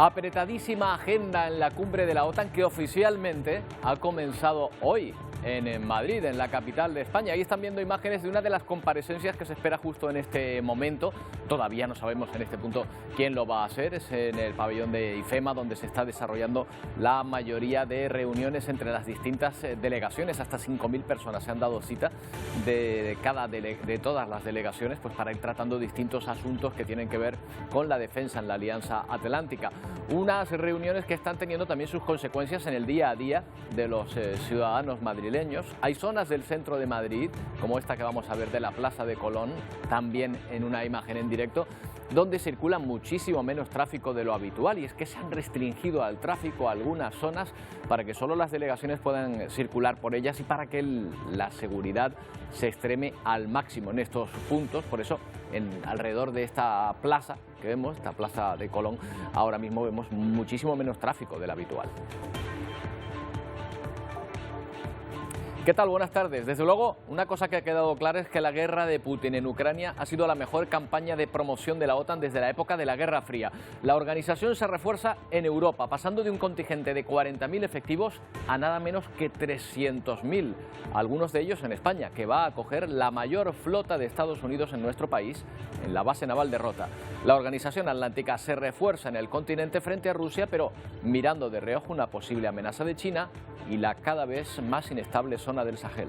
Apretadísima agenda en la cumbre de la OTAN que oficialmente ha comenzado hoy en Madrid, en la capital de España. Ahí están viendo imágenes de una de las comparecencias que se espera justo en este momento. Todavía no sabemos en este punto quién lo va a hacer. Es en el pabellón de IFEMA donde se está desarrollando la mayoría de reuniones entre las distintas delegaciones. Hasta 5.000 personas se han dado cita de todas las delegaciones, pues para ir tratando distintos asuntos que tienen que ver con la defensa en la Alianza Atlántica. Unas reuniones que están teniendo también sus consecuencias en el día a día de los ciudadanos madrileños. Hay zonas del centro de Madrid, como esta que vamos a ver de la Plaza de Colón, también en una imagen en directo, donde circula muchísimo menos tráfico de lo habitual, y es que se han restringido al tráfico algunas zonas para que solo las delegaciones puedan circular por ellas y para que la seguridad se extreme al máximo en estos puntos. Por eso, alrededor de esta plaza que vemos, esta Plaza de Colón, ahora mismo vemos muchísimo menos tráfico del habitual. ¿Qué tal? Buenas tardes. Desde luego, una cosa que ha quedado clara es que la guerra de Putin en Ucrania ha sido la mejor campaña de promoción de la OTAN desde la época de la Guerra Fría. La organización se refuerza en Europa, pasando de un contingente de 40.000 efectivos a nada menos que 300.000, algunos de ellos en España, que va a acoger la mayor flota de Estados Unidos en nuestro país, en la base naval de Rota. La Organización Atlántica se refuerza en el continente frente a Rusia, pero mirando de reojo una posible amenaza de China y la cada vez más inestable zona del Sahel.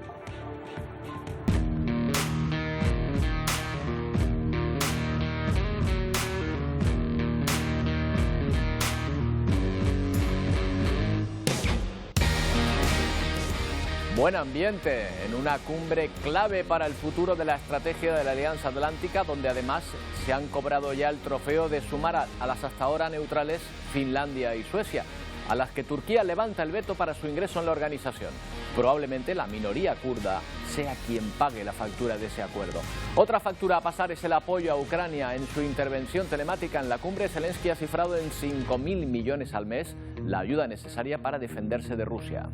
Buen ambiente en una cumbre clave para el futuro de la estrategia de la Alianza Atlántica, donde además se han cobrado ya el trofeo de sumar a las hasta ahora neutrales Finlandia y Suecia, a las que Turquía levanta el veto para su ingreso en la organización. Probablemente la minoría kurda sea quien pague la factura de ese acuerdo. Otra factura a pasar es el apoyo a Ucrania. En su intervención telemática en la cumbre, Zelensky ha cifrado en 5.000 millones al mes la ayuda necesaria para defenderse de Rusia.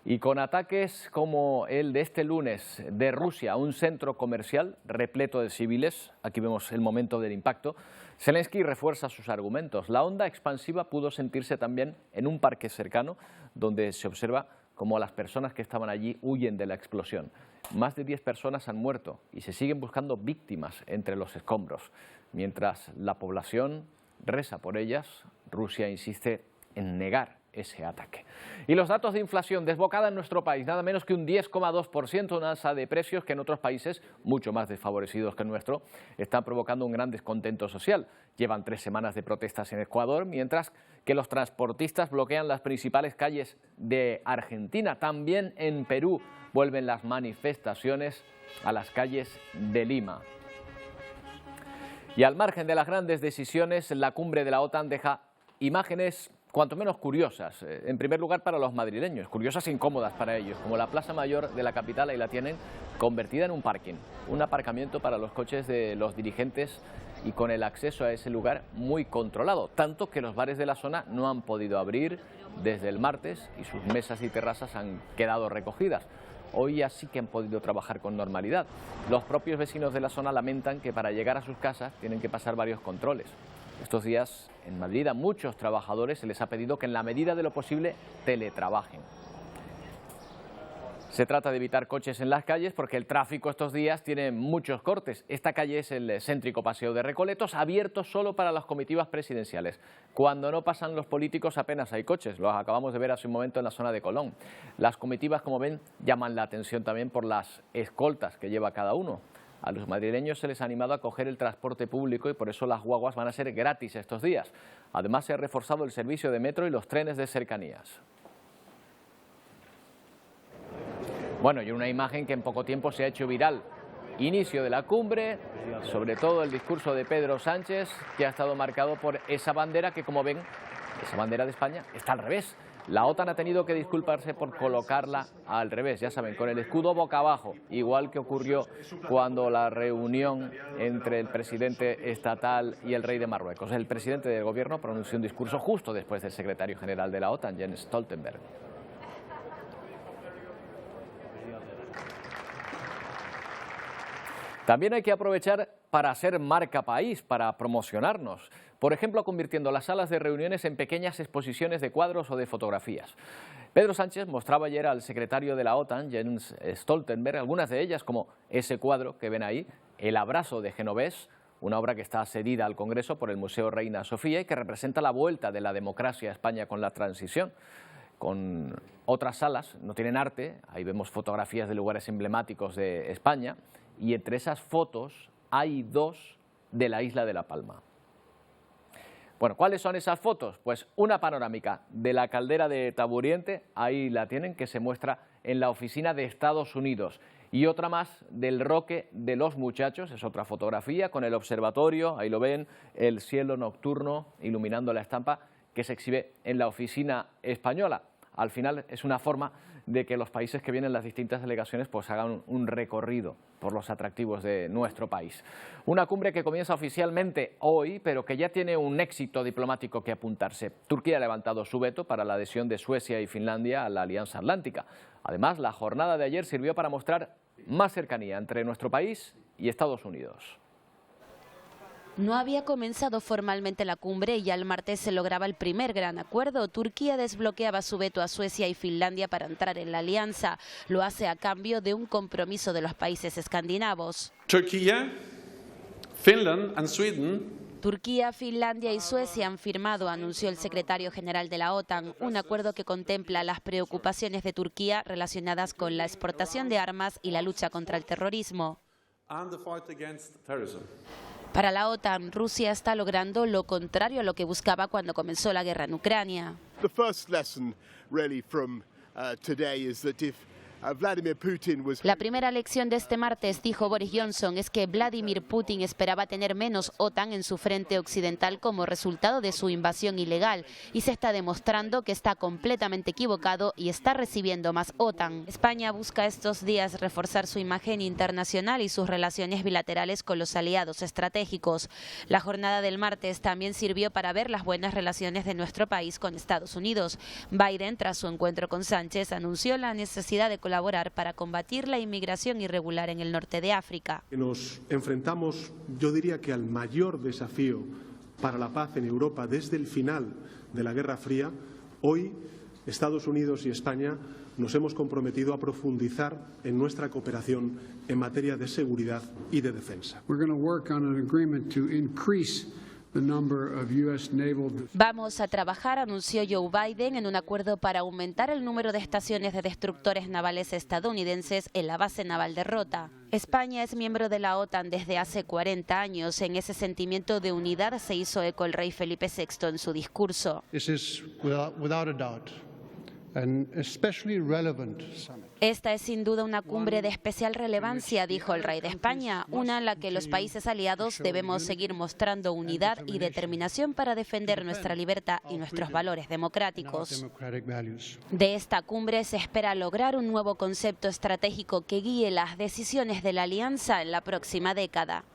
Y con ataques como el de este lunes de Rusia a un centro comercial repleto de civiles, aquí vemos el momento del impacto, Zelensky refuerza sus argumentos. La onda expansiva pudo sentirse también en un parque cercano, donde se observa cómo las personas que estaban allí huyen de la explosión. Más de 10 personas han muerto y se siguen buscando víctimas entre los escombros. Mientras la población reza por ellas, Rusia insiste en negar ese ataque. Y los datos de inflación desbocada en nuestro país, nada menos que un 10,2%, una alza de precios que en otros países, mucho más desfavorecidos que el nuestro, están provocando un gran descontento social. Llevan 3 semanas de protestas en Ecuador, mientras que los transportistas bloquean las principales calles de Argentina. También en Perú vuelven las manifestaciones a las calles de Lima. Y al margen de las grandes decisiones, la cumbre de la OTAN deja imágenes cuanto menos curiosas, en primer lugar para los madrileños, curiosas e incómodas para ellos, como la Plaza Mayor de la capital. Ahí la tienen convertida en un parking, un aparcamiento para los coches de los dirigentes y con el acceso a ese lugar muy controlado, tanto que los bares de la zona no han podido abrir desde el martes y sus mesas y terrazas han quedado recogidas. Hoy ya sí que han podido trabajar con normalidad. Los propios vecinos de la zona lamentan que para llegar a sus casas tienen que pasar varios controles. Estos días en Madrid a muchos trabajadores se les ha pedido que en la medida de lo posible teletrabajen. Se trata de evitar coches en las calles porque el tráfico estos días tiene muchos cortes. Esta calle es el céntrico Paseo de Recoletos, abierto solo para las comitivas presidenciales. Cuando no pasan los políticos apenas hay coches, lo acabamos de ver hace un momento en la zona de Colón. Las comitivas, como ven, llaman la atención también por las escoltas que lleva cada uno. A los madrileños se les ha animado a coger el transporte público y por eso las guaguas van a ser gratis estos días. Además, se ha reforzado el servicio de metro y los trenes de cercanías. Bueno, y una imagen que en poco tiempo se ha hecho viral. Inicio de la cumbre, sobre todo el discurso de Pedro Sánchez, que ha estado marcado por esa bandera que, como ven, esa bandera de España está al revés. La OTAN ha tenido que disculparse por colocarla al revés, ya saben, con el escudo boca abajo, igual que ocurrió cuando la reunión entre el presidente estatal y el rey de Marruecos. El presidente del gobierno pronunció un discurso justo después del secretario general de la OTAN, Jens Stoltenberg. También hay que aprovechar para ser marca país, para promocionarnos. Por ejemplo, convirtiendo las salas de reuniones en pequeñas exposiciones de cuadros o de fotografías. Pedro Sánchez mostraba ayer al secretario de la OTAN, Jens Stoltenberg, algunas de ellas, como ese cuadro que ven ahí, El abrazo de Genovés, una obra que está cedida al Congreso por el Museo Reina Sofía y que representa la vuelta de la democracia a España con la transición. Con otras salas no tienen arte, ahí vemos fotografías de lugares emblemáticos de España y entre esas fotos hay dos de la isla de La Palma. Bueno, ¿cuáles son esas fotos? Pues una panorámica de la caldera de Taburiente, ahí la tienen, que se muestra en la oficina de Estados Unidos. Y otra más del Roque de los Muchachos, es otra fotografía con el observatorio, ahí lo ven, el cielo nocturno iluminando la estampa que se exhibe en la oficina española. Al final es una forma de que los países que vienen, las distintas delegaciones, pues hagan un recorrido por los atractivos de nuestro país. Una cumbre que comienza oficialmente hoy, pero que ya tiene un éxito diplomático que apuntarse. Turquía ha levantado su veto para la adhesión de Suecia y Finlandia a la Alianza Atlántica. Además, la jornada de ayer sirvió para mostrar más cercanía entre nuestro país y Estados Unidos. No había comenzado formalmente la cumbre y ya el martes se lograba el primer gran acuerdo. Turquía desbloqueaba su veto a Suecia y Finlandia para entrar en la alianza. Lo hace a cambio de un compromiso de los países escandinavos. Turquía, Finland and Sweden. Turquía, Finlandia y Suecia han firmado, anunció el secretario general de la OTAN, un acuerdo que contempla las preocupaciones de Turquía relacionadas con la exportación de armas y la lucha contra el terrorismo. Para la OTAN, Rusia está logrando lo contrario a lo que buscaba cuando comenzó la guerra en Ucrania. La primera lección de este martes, dijo Boris Johnson, es que Vladimir Putin esperaba tener menos OTAN en su frente occidental como resultado de su invasión ilegal y se está demostrando que está completamente equivocado y está recibiendo más OTAN. España busca estos días reforzar su imagen internacional y sus relaciones bilaterales con los aliados estratégicos. La jornada del martes también sirvió para ver las buenas relaciones de nuestro país con Estados Unidos. Biden, tras su encuentro con Sánchez, anunció la necesidad de colaborar para combatir la inmigración irregular en el norte de África. Nos enfrentamos, yo diría que al mayor desafío para la paz en Europa desde el final de la Guerra Fría. Hoy, Estados Unidos y España nos hemos comprometido a profundizar en nuestra cooperación en materia de seguridad y de defensa. Vamos a trabajar, anunció Joe Biden, en un acuerdo para aumentar el número de estaciones de destructores navales estadounidenses en la base naval de Rota. España es miembro de la OTAN desde hace 40 años. En ese sentimiento de unidad se hizo eco el rey Felipe VI en su discurso. Esta es sin duda una cumbre de especial relevancia, dijo el rey de España, una en la que los países aliados debemos seguir mostrando unidad y determinación para defender nuestra libertad y nuestros valores democráticos. De esta cumbre se espera lograr un nuevo concepto estratégico que guíe las decisiones de la alianza en la próxima década.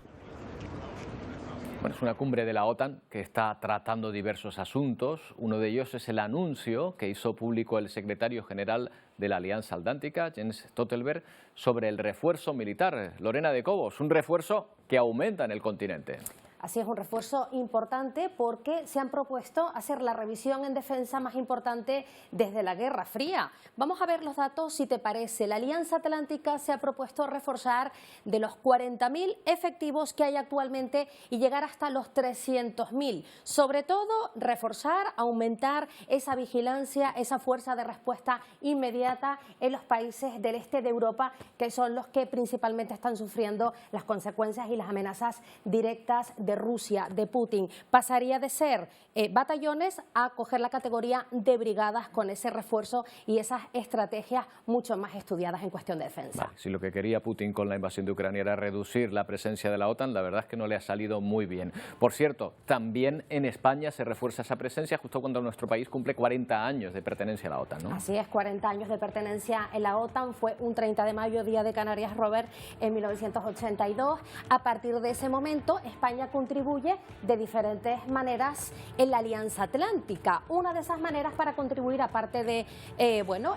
Bueno, es una cumbre de la OTAN que está tratando diversos asuntos. Uno de ellos es el anuncio que hizo público el secretario general de la Alianza Atlántica, Jens Stoltenberg, sobre el refuerzo militar. Lorena de Cobos, un refuerzo que aumenta en el continente. Así es, un refuerzo importante porque se han propuesto hacer la revisión en defensa más importante desde la Guerra Fría. Vamos a ver los datos, si te parece. La Alianza Atlántica se ha propuesto reforzar de los 40.000 efectivos que hay actualmente y llegar hasta los 300.000. Sobre todo, reforzar, aumentar esa vigilancia, esa fuerza de respuesta inmediata en los países del este de Europa, que son los que principalmente están sufriendo las consecuencias y las amenazas directas de Rusia, de Putin. Pasaría de ser batallones a coger la categoría de brigadas con ese refuerzo y esas estrategias mucho más estudiadas en cuestión de defensa. Vale, si lo que quería Putin con la invasión de Ucrania era reducir la presencia de la OTAN, la verdad es que no le ha salido muy bien. Por cierto, también en España se refuerza esa presencia justo cuando nuestro país cumple 40 años de pertenencia a la OTAN, ¿no? Así es, 40 años de pertenencia en la OTAN. Fue un 30 de mayo, Día de Canarias, Robert, en 1982. A partir de ese momento, España contribuye de diferentes maneras en la Alianza Atlántica. Una de esas maneras para contribuir, aparte de,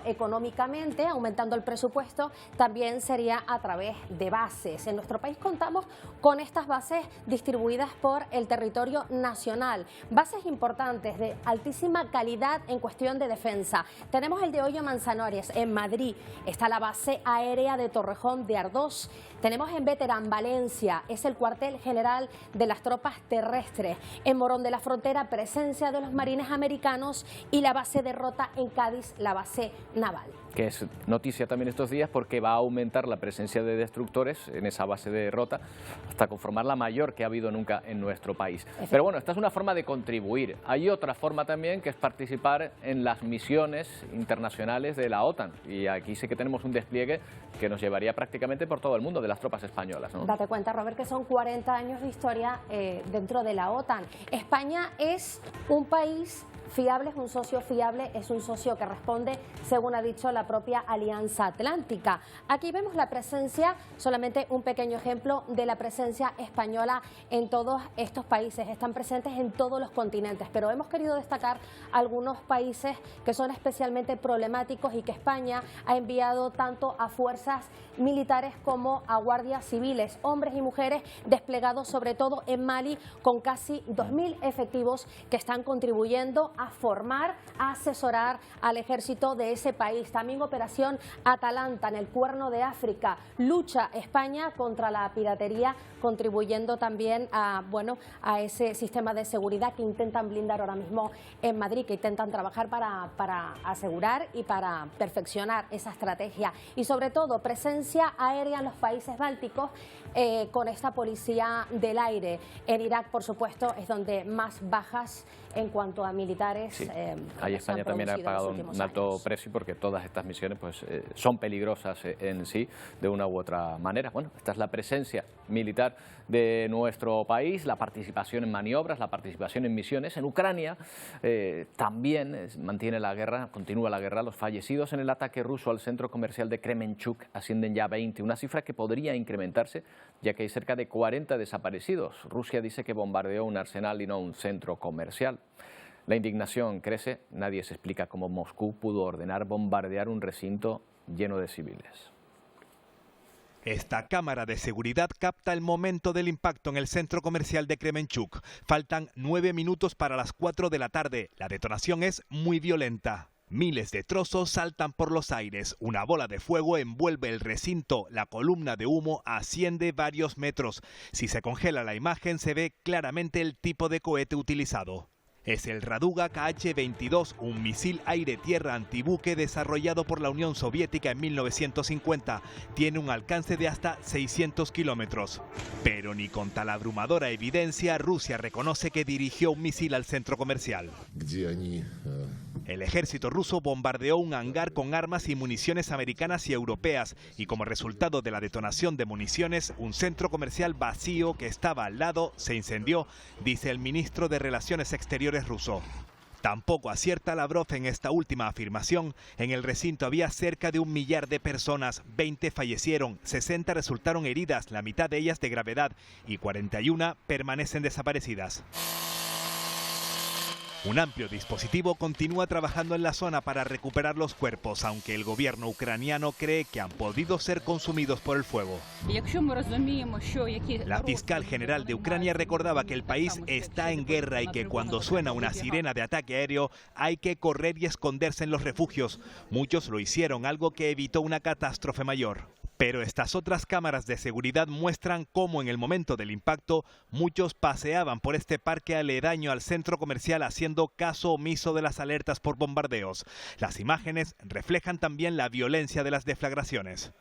económicamente, aumentando el presupuesto, también sería a través de bases. En nuestro país contamos con estas bases distribuidas por el territorio nacional. Bases importantes de altísima calidad en cuestión de defensa. Tenemos el de Hoyo Manzanares en Madrid, está la base aérea de Torrejón de Ardoz. Tenemos en Veterán, Valencia, es el cuartel general de las tropas terrestres. En Morón de la Frontera, presencia de los marines americanos, y la base de Rota en Cádiz, la base naval. Que es noticia también estos días porque va a aumentar la presencia de destructores en esa base de Rota hasta conformar la mayor que ha habido nunca en nuestro país. Pero bueno, esta es una forma de contribuir. Hay otra forma también, que es participar en las misiones internacionales de la OTAN. Y aquí sí que tenemos un despliegue que nos llevaría prácticamente por todo el mundo de las tropas españolas, ¿no? Date cuenta, Robert, que son 40 años de historia dentro de la OTAN. España es un país fiable, es un socio fiable, es un socio que responde, según ha dicho la propia Alianza Atlántica. Aquí vemos la presencia, solamente un pequeño ejemplo de la presencia española en todos estos países. Están presentes en todos los continentes, pero hemos querido destacar algunos países que son especialmente problemáticos y que España ha enviado tanto a fuerzas militares como a guardias civiles, hombres y mujeres desplegados sobre todo en Mali, con casi 2.000 efectivos que están contribuyendo a formar, a asesorar al ejército de ese país. También Operación Atalanta en el Cuerno de África. Lucha España contra la piratería, contribuyendo también a ese sistema de seguridad que intentan blindar ahora mismo en Madrid, que intentan trabajar para asegurar y para perfeccionar esa estrategia. Y sobre todo presencia aérea en los países bálticos con esta policía del aire. En Irak, por supuesto, es donde más bajas en cuanto a militares. Sí. Ahí España también ha pagado un alto precio porque todas estas misiones son peligrosas en sí, de una u otra manera. Bueno, esta es la presencia militar de nuestro país, la participación en maniobras, la participación en misiones. En Ucrania también mantiene la guerra, continúa la guerra. Los fallecidos en el ataque ruso al centro comercial de Kremenchuk ascienden ya a 20, una cifra que podría incrementarse ya que hay cerca de 40 desaparecidos. Rusia dice que bombardeó un arsenal y no un centro comercial. La indignación crece, nadie se explica cómo Moscú pudo ordenar bombardear un recinto lleno de civiles. Esta cámara de seguridad capta el momento del impacto en el centro comercial de Kremenchuk. Faltan 9 minutos para las 4 de la tarde. La detonación es muy violenta. Miles de trozos saltan por los aires. Una bola de fuego envuelve el recinto. La columna de humo asciende varios metros. Si se congela la imagen, se ve claramente el tipo de cohete utilizado. Es el Raduga KH-22, un misil aire-tierra antibuque desarrollado por la Unión Soviética en 1950. Tiene un alcance de hasta 600 kilómetros. Pero ni con tal abrumadora evidencia, Rusia reconoce que dirigió un misil al centro comercial. El ejército ruso bombardeó un hangar con armas y municiones americanas y europeas, y como resultado de la detonación de municiones, un centro comercial vacío que estaba al lado se incendió, dice el ministro de Relaciones Exteriores ruso. Tampoco acierta Lavrov en esta última afirmación. En el recinto había cerca de 1 millar de personas, 20 fallecieron, 60 resultaron heridas, la mitad de ellas de gravedad, y 41 permanecen desaparecidas. Un amplio dispositivo continúa trabajando en la zona para recuperar los cuerpos, aunque el gobierno ucraniano cree que han podido ser consumidos por el fuego. La fiscal general de Ucrania recordaba que el país está en guerra y que cuando suena una sirena de ataque aéreo hay que correr y esconderse en los refugios. Muchos lo hicieron, algo que evitó una catástrofe mayor. Pero estas otras cámaras de seguridad muestran cómo en el momento del impacto muchos paseaban por este parque aledaño al centro comercial haciendo caso omiso de las alertas por bombardeos. Las imágenes reflejan también la violencia de las deflagraciones.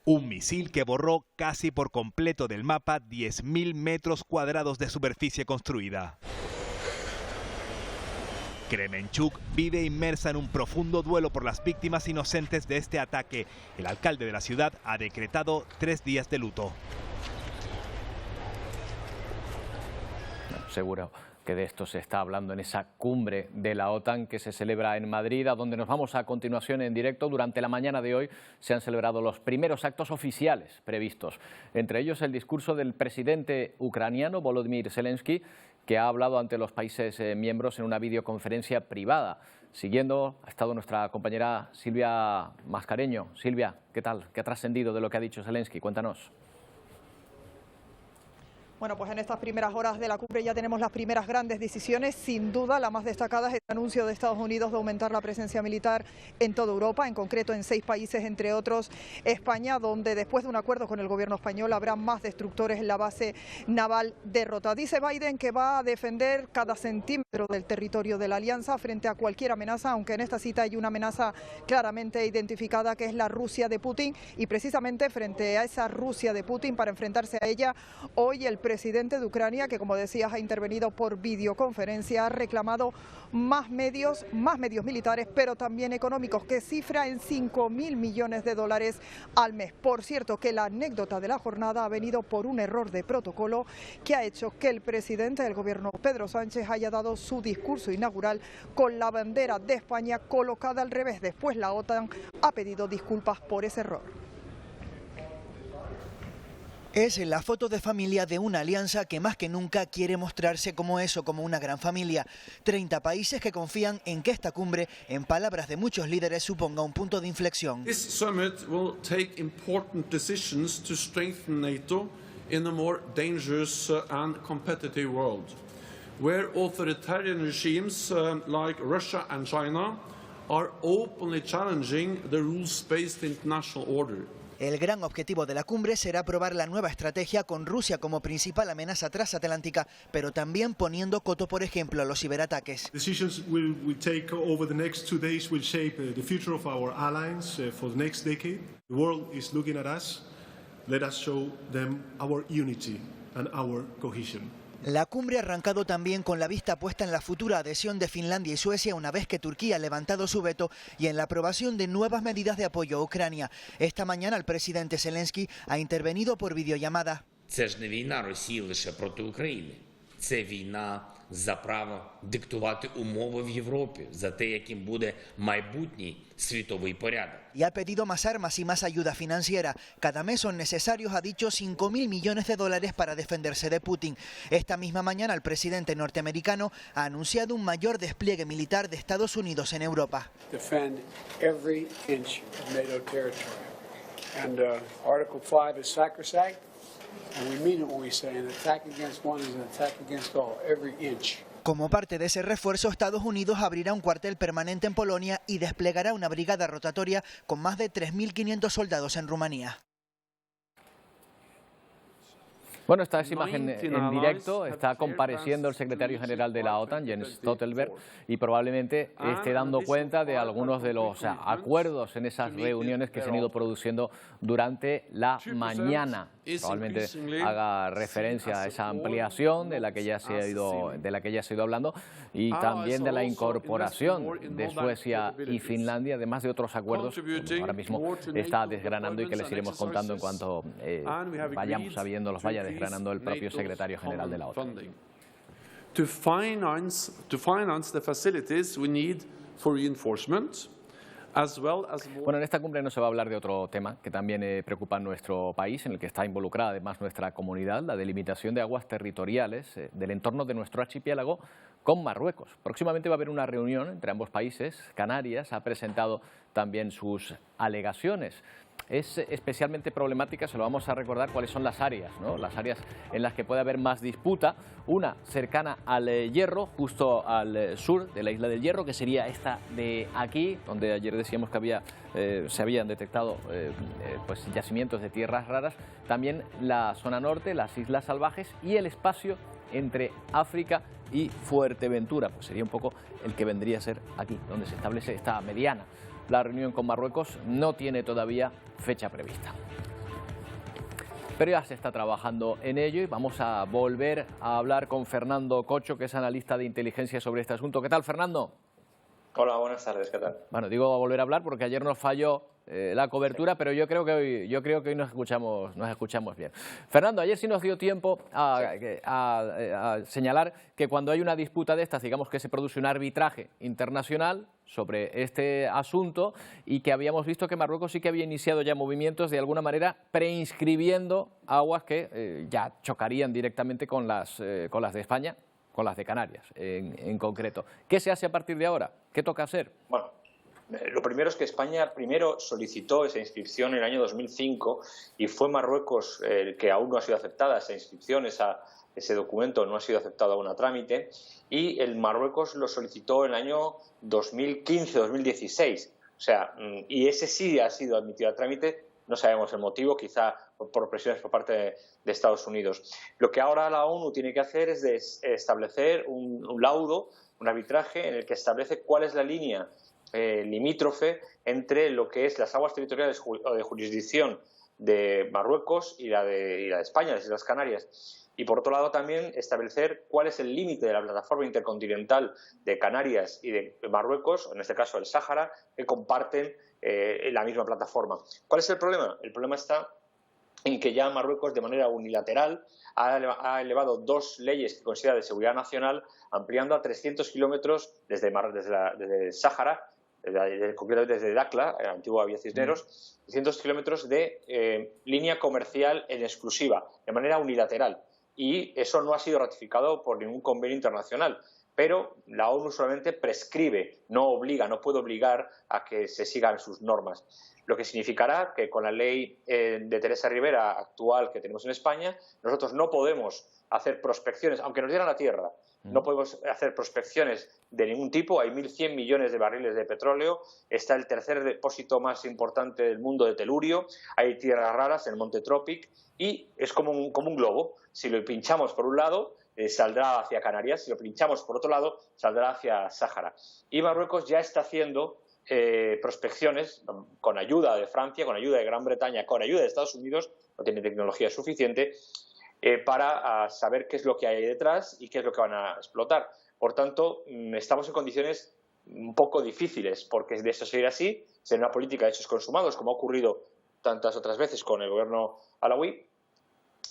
Un misil que borró casi por completo del mapa 10.000 metros cuadrados de superficie construida. Kremenchuk vive inmersa en un profundo duelo por las víctimas inocentes de este ataque. El alcalde de la ciudad ha decretado 3 días de luto. Seguro que de esto se está hablando en esa cumbre de la OTAN que se celebra en Madrid, a donde nos vamos a continuación en directo. Durante la mañana de hoy se han celebrado los primeros actos oficiales previstos, entre ellos el discurso del presidente ucraniano Volodymyr Zelensky, que ha hablado ante los países miembros en una videoconferencia privada. Siguiendo ha estado nuestra compañera Silvia Mascareño. Silvia, ¿qué tal? ¿Qué ha trascendido de lo que ha dicho Zelensky? Cuéntanos. Bueno, pues en estas primeras horas de la cumbre ya tenemos las primeras grandes decisiones. Sin duda, la más destacada es el anuncio de Estados Unidos de aumentar la presencia militar en toda Europa, en concreto en 6 países, entre otros España, donde después de un acuerdo con el gobierno español habrá más destructores en la base naval de Rota. Dice Biden que va a defender cada centímetro del territorio de la alianza frente a cualquier amenaza, aunque en esta cita hay una amenaza claramente identificada, que es la Rusia de Putin, y precisamente frente a esa Rusia de Putin, para enfrentarse a ella, hoy el presidente de Ucrania, que como decías ha intervenido por videoconferencia, ha reclamado más medios militares, pero también económicos, que cifra en 5.000 millones de dólares al mes. Por cierto, que la anécdota de la jornada ha venido por un error de protocolo que ha hecho que el presidente del gobierno, Pedro Sánchez, haya dado su discurso inaugural con la bandera de España colocada al revés. Después la OTAN ha pedido disculpas por ese error. Es la foto de familia de una alianza que más que nunca quiere mostrarse como eso, como una gran familia. 30 países que confían en que esta cumbre, en palabras de muchos líderes, suponga un punto de inflexión. This summit will take important decisions to strengthen NATO in a more dangerous and competitive world, where authoritarian regimes like Russia and China are openly challenging the rules-based international order. El gran objetivo de la cumbre será aprobar la nueva estrategia con Rusia como principal amenaza transatlántica, pero también poniendo coto, por ejemplo, a los ciberataques. Decisions we take over the next 2 days will shape the future of our alliance for the next decade. The world is looking at us. Let us show them our unity and our cohesion. La cumbre ha arrancado también con la vista puesta en la futura adhesión de Finlandia y Suecia una vez que Turquía ha levantado su veto y en la aprobación de nuevas medidas de apoyo a Ucrania. Esta mañana el presidente Zelensky ha intervenido por videollamada. Це ж не війна Росії лише проти України. Це війна за право диктувати умови в Європі, за те, яким буде майбутній світовий порядок. Y ha pedido más armas y más ayuda financiera. Cada mes son necesarios, ha dicho, 5.000 millones de dólares para defenderse de Putin. Esta misma mañana el presidente norteamericano ha anunciado un mayor despliegue militar de Estados Unidos en Europa. Defend every inch of NATO territory. And Article 5 is sacrosanct. And we mean it when we say an attack against one is an attack against all, every inch. Como parte de ese refuerzo, Estados Unidos abrirá un cuartel permanente en Polonia y desplegará una brigada rotatoria con más de 3.500 soldados en Rumanía. Bueno, esta es imagen en directo, está compareciendo el secretario general de la OTAN, Jens Stoltenberg, y probablemente esté dando cuenta de algunos de los acuerdos en esas reuniones que se han ido produciendo durante la mañana. Probablemente haga referencia a esa ampliación de la que ya se ha ido hablando y también de la incorporación de Suecia y Finlandia, además de otros acuerdos que ahora mismo está desgranando y que les iremos contando en cuanto vayamos sabiendo, los vaya desgranando el propio secretario general de la OTAN. To finance the facilities we need for reinforcement. Bueno, en esta cumbre no se va a hablar de otro tema que también preocupa a nuestro país, en el que está involucrada además nuestra comunidad, la delimitación de aguas territoriales del entorno de nuestro archipiélago con Marruecos. Próximamente va a haber una reunión entre ambos países. Canarias ha presentado también sus alegaciones. Es especialmente problemática, se lo vamos a recordar, cuáles son las áreas, ¿no? Las áreas en las que puede haber más disputa. Una cercana al Hierro, justo al sur de la isla del Hierro, que sería esta de aquí, donde ayer decíamos que se habían detectado pues yacimientos de tierras raras. También la zona norte, las Islas Salvajes y el espacio entre África y Fuerteventura. Pues sería un poco el que vendría a ser aquí, donde se establece esta mediana. La reunión con Marruecos no tiene todavía fecha prevista. Pero ya se está trabajando en ello y vamos a volver a hablar con Fernando Cocho, que es analista de inteligencia sobre este asunto. ¿Qué tal, Fernando? Hola, buenas tardes, ¿qué tal? Bueno, digo a volver a hablar porque ayer nos falló la cobertura, pero yo creo que hoy nos escuchamos bien. Fernando, ayer sí nos dio tiempo a señalar que cuando hay una disputa de estas, digamos que se produce un arbitraje internacional sobre este asunto y que habíamos visto que Marruecos sí que había iniciado ya movimientos de alguna manera preinscribiendo aguas que ya chocarían directamente con las de España, con las de Canarias en concreto. ¿Qué se hace a partir de ahora? ¿Qué toca hacer? Bueno, lo primero es que España primero solicitó esa inscripción en el año 2005 y fue Marruecos el que aún no ha sido aceptada esa inscripción, ese documento no ha sido aceptado aún a trámite, y el Marruecos lo solicitó en el año 2015-2016. O sea, y ese sí ha sido admitido a trámite, no sabemos el motivo, quizá por presiones por parte de Estados Unidos. Lo que ahora la ONU tiene que hacer es establecer un laudo, un arbitraje en el que establece cuál es la línea limítrofe entre lo que es las aguas territoriales o de jurisdicción de Marruecos y la de España, las Islas Canarias. Y por otro lado también establecer cuál es el límite de la plataforma intercontinental de Canarias y de Marruecos, en este caso el Sáhara, que comparten la misma plataforma. ¿Cuál es el problema? El problema está en que ya Marruecos de manera unilateral ha elevado dos leyes que considera de seguridad nacional, ampliando a 300 kilómetros desde el Sáhara, concretamente desde Dakla, antigua Vía Cisneros, 300 kilómetros de línea comercial en exclusiva, de manera unilateral. Y eso no ha sido ratificado por ningún convenio internacional. Pero la ONU solamente prescribe, no obliga, no puede obligar a que se sigan sus normas. Lo que significará que con la ley de Teresa Rivera actual que tenemos en España, nosotros no podemos hacer prospecciones, aunque nos dieran la tierra, no podemos hacer prospecciones de ningún tipo. Hay 1.100 millones de barriles de petróleo, está el tercer depósito más importante del mundo de telurio, hay tierras raras en el Monte Tropic y es como un globo. Si lo pinchamos por un lado, saldrá hacia Canarias, si lo pinchamos por otro lado, saldrá hacia Sáhara. Y Marruecos ya está haciendo prospecciones con ayuda de Francia, con ayuda de Gran Bretaña, con ayuda de Estados Unidos, no tiene tecnología suficiente, para saber qué es lo que hay detrás y qué es lo que van a explotar. Por tanto, estamos en condiciones un poco difíciles, porque de eso seguir así, será una política de hechos consumados, como ha ocurrido tantas otras veces con el gobierno alauí,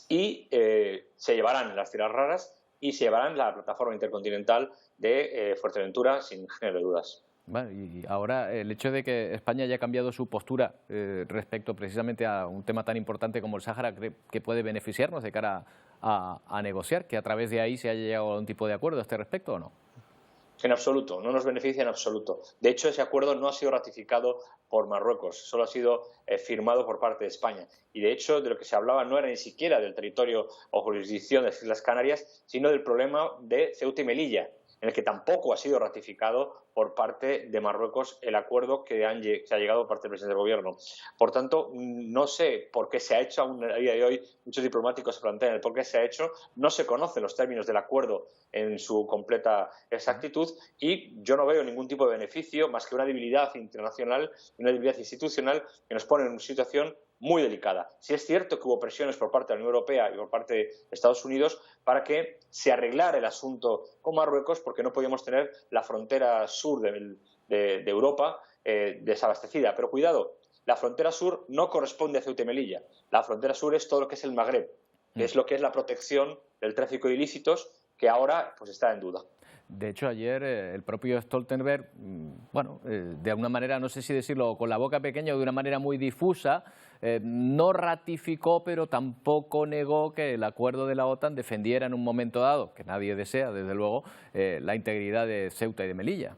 y se llevarán las tierras raras y se llevarán la plataforma intercontinental de Fuerteventura, sin género de dudas. Bueno, y ahora el hecho de que España haya cambiado su postura respecto precisamente a un tema tan importante como el Sáhara, ¿cree que puede beneficiarnos de cara a negociar, que a través de ahí se haya llegado a un tipo de acuerdo a este respecto o no? En absoluto, no nos beneficia en absoluto. De hecho, ese acuerdo no ha sido ratificado por Marruecos, solo ha sido firmado por parte de España. Y de hecho, de lo que se hablaba no era ni siquiera del territorio o jurisdicción de las Islas Canarias, sino del problema de Ceuta y Melilla, en el que tampoco ha sido ratificado por parte de Marruecos el acuerdo que ha llegado por parte del presidente del Gobierno. Por tanto, no sé por qué se ha hecho, aún a día de hoy muchos diplomáticos se plantean el por qué se ha hecho, no se conocen los términos del acuerdo en su completa exactitud y yo no veo ningún tipo de beneficio más que una debilidad internacional y una debilidad institucional que nos pone en una situación muy delicada. Sí es cierto que hubo presiones por parte de la Unión Europea y por parte de Estados Unidos para que se arreglara el asunto con Marruecos, porque no podíamos tener la frontera sur de Europa desabastecida. Pero cuidado, la frontera sur no corresponde a Ceuta y Melilla. La frontera sur es todo lo que es el Magreb, que es lo que es la protección del tráfico de ilícitos, que ahora pues está en duda. De hecho, ayer el propio Stoltenberg, de alguna manera, no sé si decirlo con la boca pequeña o de una manera muy difusa, no ratificó, pero tampoco negó que el acuerdo de la OTAN defendiera en un momento dado, que nadie desea, desde luego, la integridad de Ceuta y de Melilla.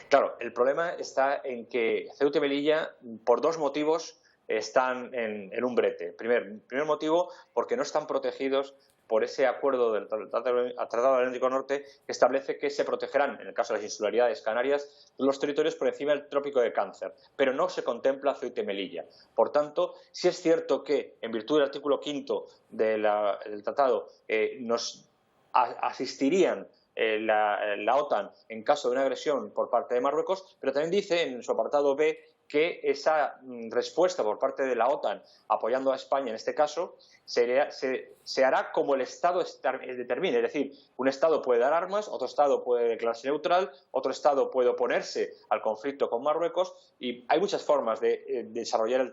Claro, el problema está en que Ceuta y Melilla, por dos motivos, están en un brete. Primer motivo, porque no están protegidos por ese acuerdo del Tratado Atlántico Norte que establece que se protegerán, en el caso de las insularidades canarias, los territorios por encima del Trópico de Cáncer, pero no se contempla Ceuta y Melilla. Por tanto, sí es cierto que, en virtud del artículo 5 del tratado, nos asistirían la OTAN en caso de una agresión por parte de Marruecos, pero también dice en su apartado B que esa respuesta por parte de la OTAN apoyando a España en este caso se hará como el Estado determine. Es decir, un Estado puede dar armas, otro Estado puede declararse neutral, otro Estado puede oponerse al conflicto con Marruecos y hay muchas formas de desarrollar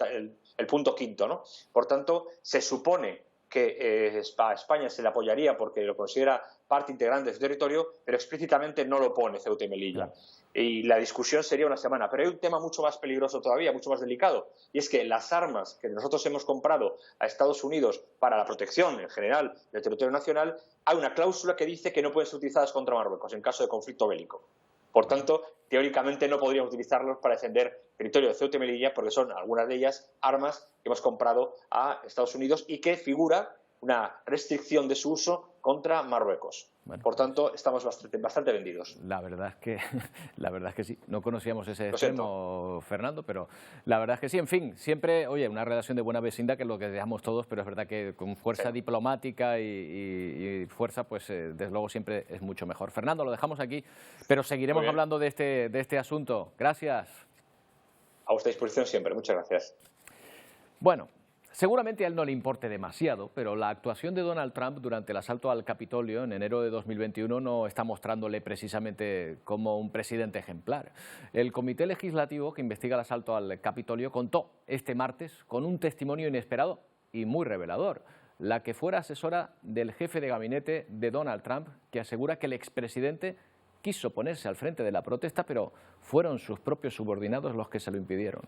el punto quinto, ¿no? Por tanto, se supone que a España se le apoyaría porque lo considera parte integrante de su territorio, pero explícitamente no lo pone Ceuta y Melilla. Y la discusión sería una semana. Pero hay un tema mucho más peligroso todavía, mucho más delicado, y es que las armas que nosotros hemos comprado a Estados Unidos para la protección en general del territorio nacional, hay una cláusula que dice que no pueden ser utilizadas contra Marruecos en caso de conflicto bélico. Por tanto, teóricamente no podríamos utilizarlos para defender el territorio de Ceuta y Melilla porque son algunas de ellas armas que hemos comprado a Estados Unidos y que figura una restricción de su uso contra Marruecos. Bueno, por tanto, estamos bastante vendidos. La verdad es que sí. No conocíamos ese extremo, Fernando, pero la verdad es que sí. En fin, siempre, oye, una relación de buena vecindad, que es lo que deseamos todos, pero es verdad que con fuerza diplomática y fuerza, pues desde luego siempre es mucho mejor. Fernando, lo dejamos aquí, pero seguiremos hablando de este asunto. Gracias. A vuestra disposición siempre. Muchas gracias. Bueno. Seguramente a él no le importe demasiado, pero la actuación de Donald Trump durante el asalto al Capitolio en enero de 2021 no está mostrándole precisamente como un presidente ejemplar. El Comité Legislativo que investiga el asalto al Capitolio contó este martes con un testimonio inesperado y muy revelador. La que fuera asesora del jefe de gabinete de Donald Trump, que asegura que el expresidente quiso ponerse al frente de la protesta, pero fueron sus propios subordinados los que se lo impidieron.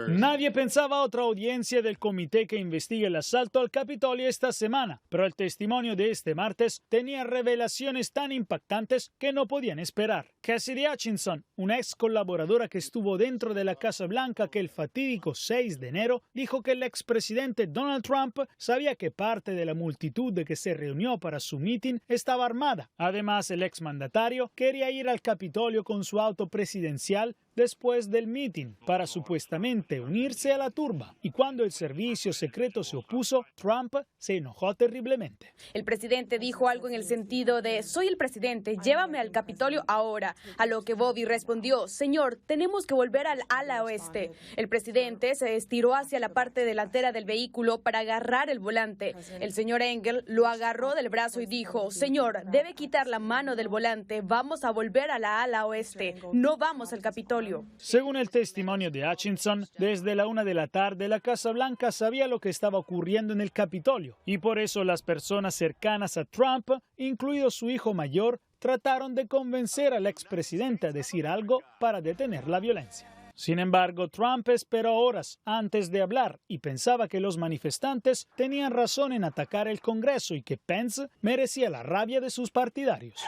Nadie pensaba otra audiencia del comité que investiga el asalto al Capitolio esta semana, pero el testimonio de este martes tenía revelaciones tan impactantes que no podían esperar. Cassidy Hutchinson, una ex colaboradora que estuvo dentro de la Casa Blanca aquel fatídico 6 de enero, dijo que el expresidente Donald Trump sabía que parte de la multitud de que se reunió para su mitin estaba armada. Además, el exmandatario quería ir al Capitolio con su auto presidencial después del mitin para supuestamente unirse a la turba, y cuando el servicio secreto se opuso, Trump se enojó terriblemente. El presidente dijo algo en el sentido de: soy el presidente, llévame al Capitolio ahora, a lo que Bobby respondió: señor, tenemos que volver al ala oeste. El presidente se estiró hacia la parte delantera del vehículo para agarrar el volante. El señor Engel lo agarró del brazo y dijo: señor, debe quitar la mano del volante, vamos a volver a la ala oeste, no vamos al Capitolio. Según el testimonio de Hutchinson, desde la 1 de la tarde la Casa Blanca sabía lo que estaba ocurriendo en el Capitolio y por eso las personas cercanas a Trump, incluido su hijo mayor, trataron de convencer al expresidente a decir algo para detener la violencia. Sin embargo, Trump esperó horas antes de hablar y pensaba que los manifestantes tenían razón en atacar el Congreso y que Pence merecía la rabia de sus partidarios.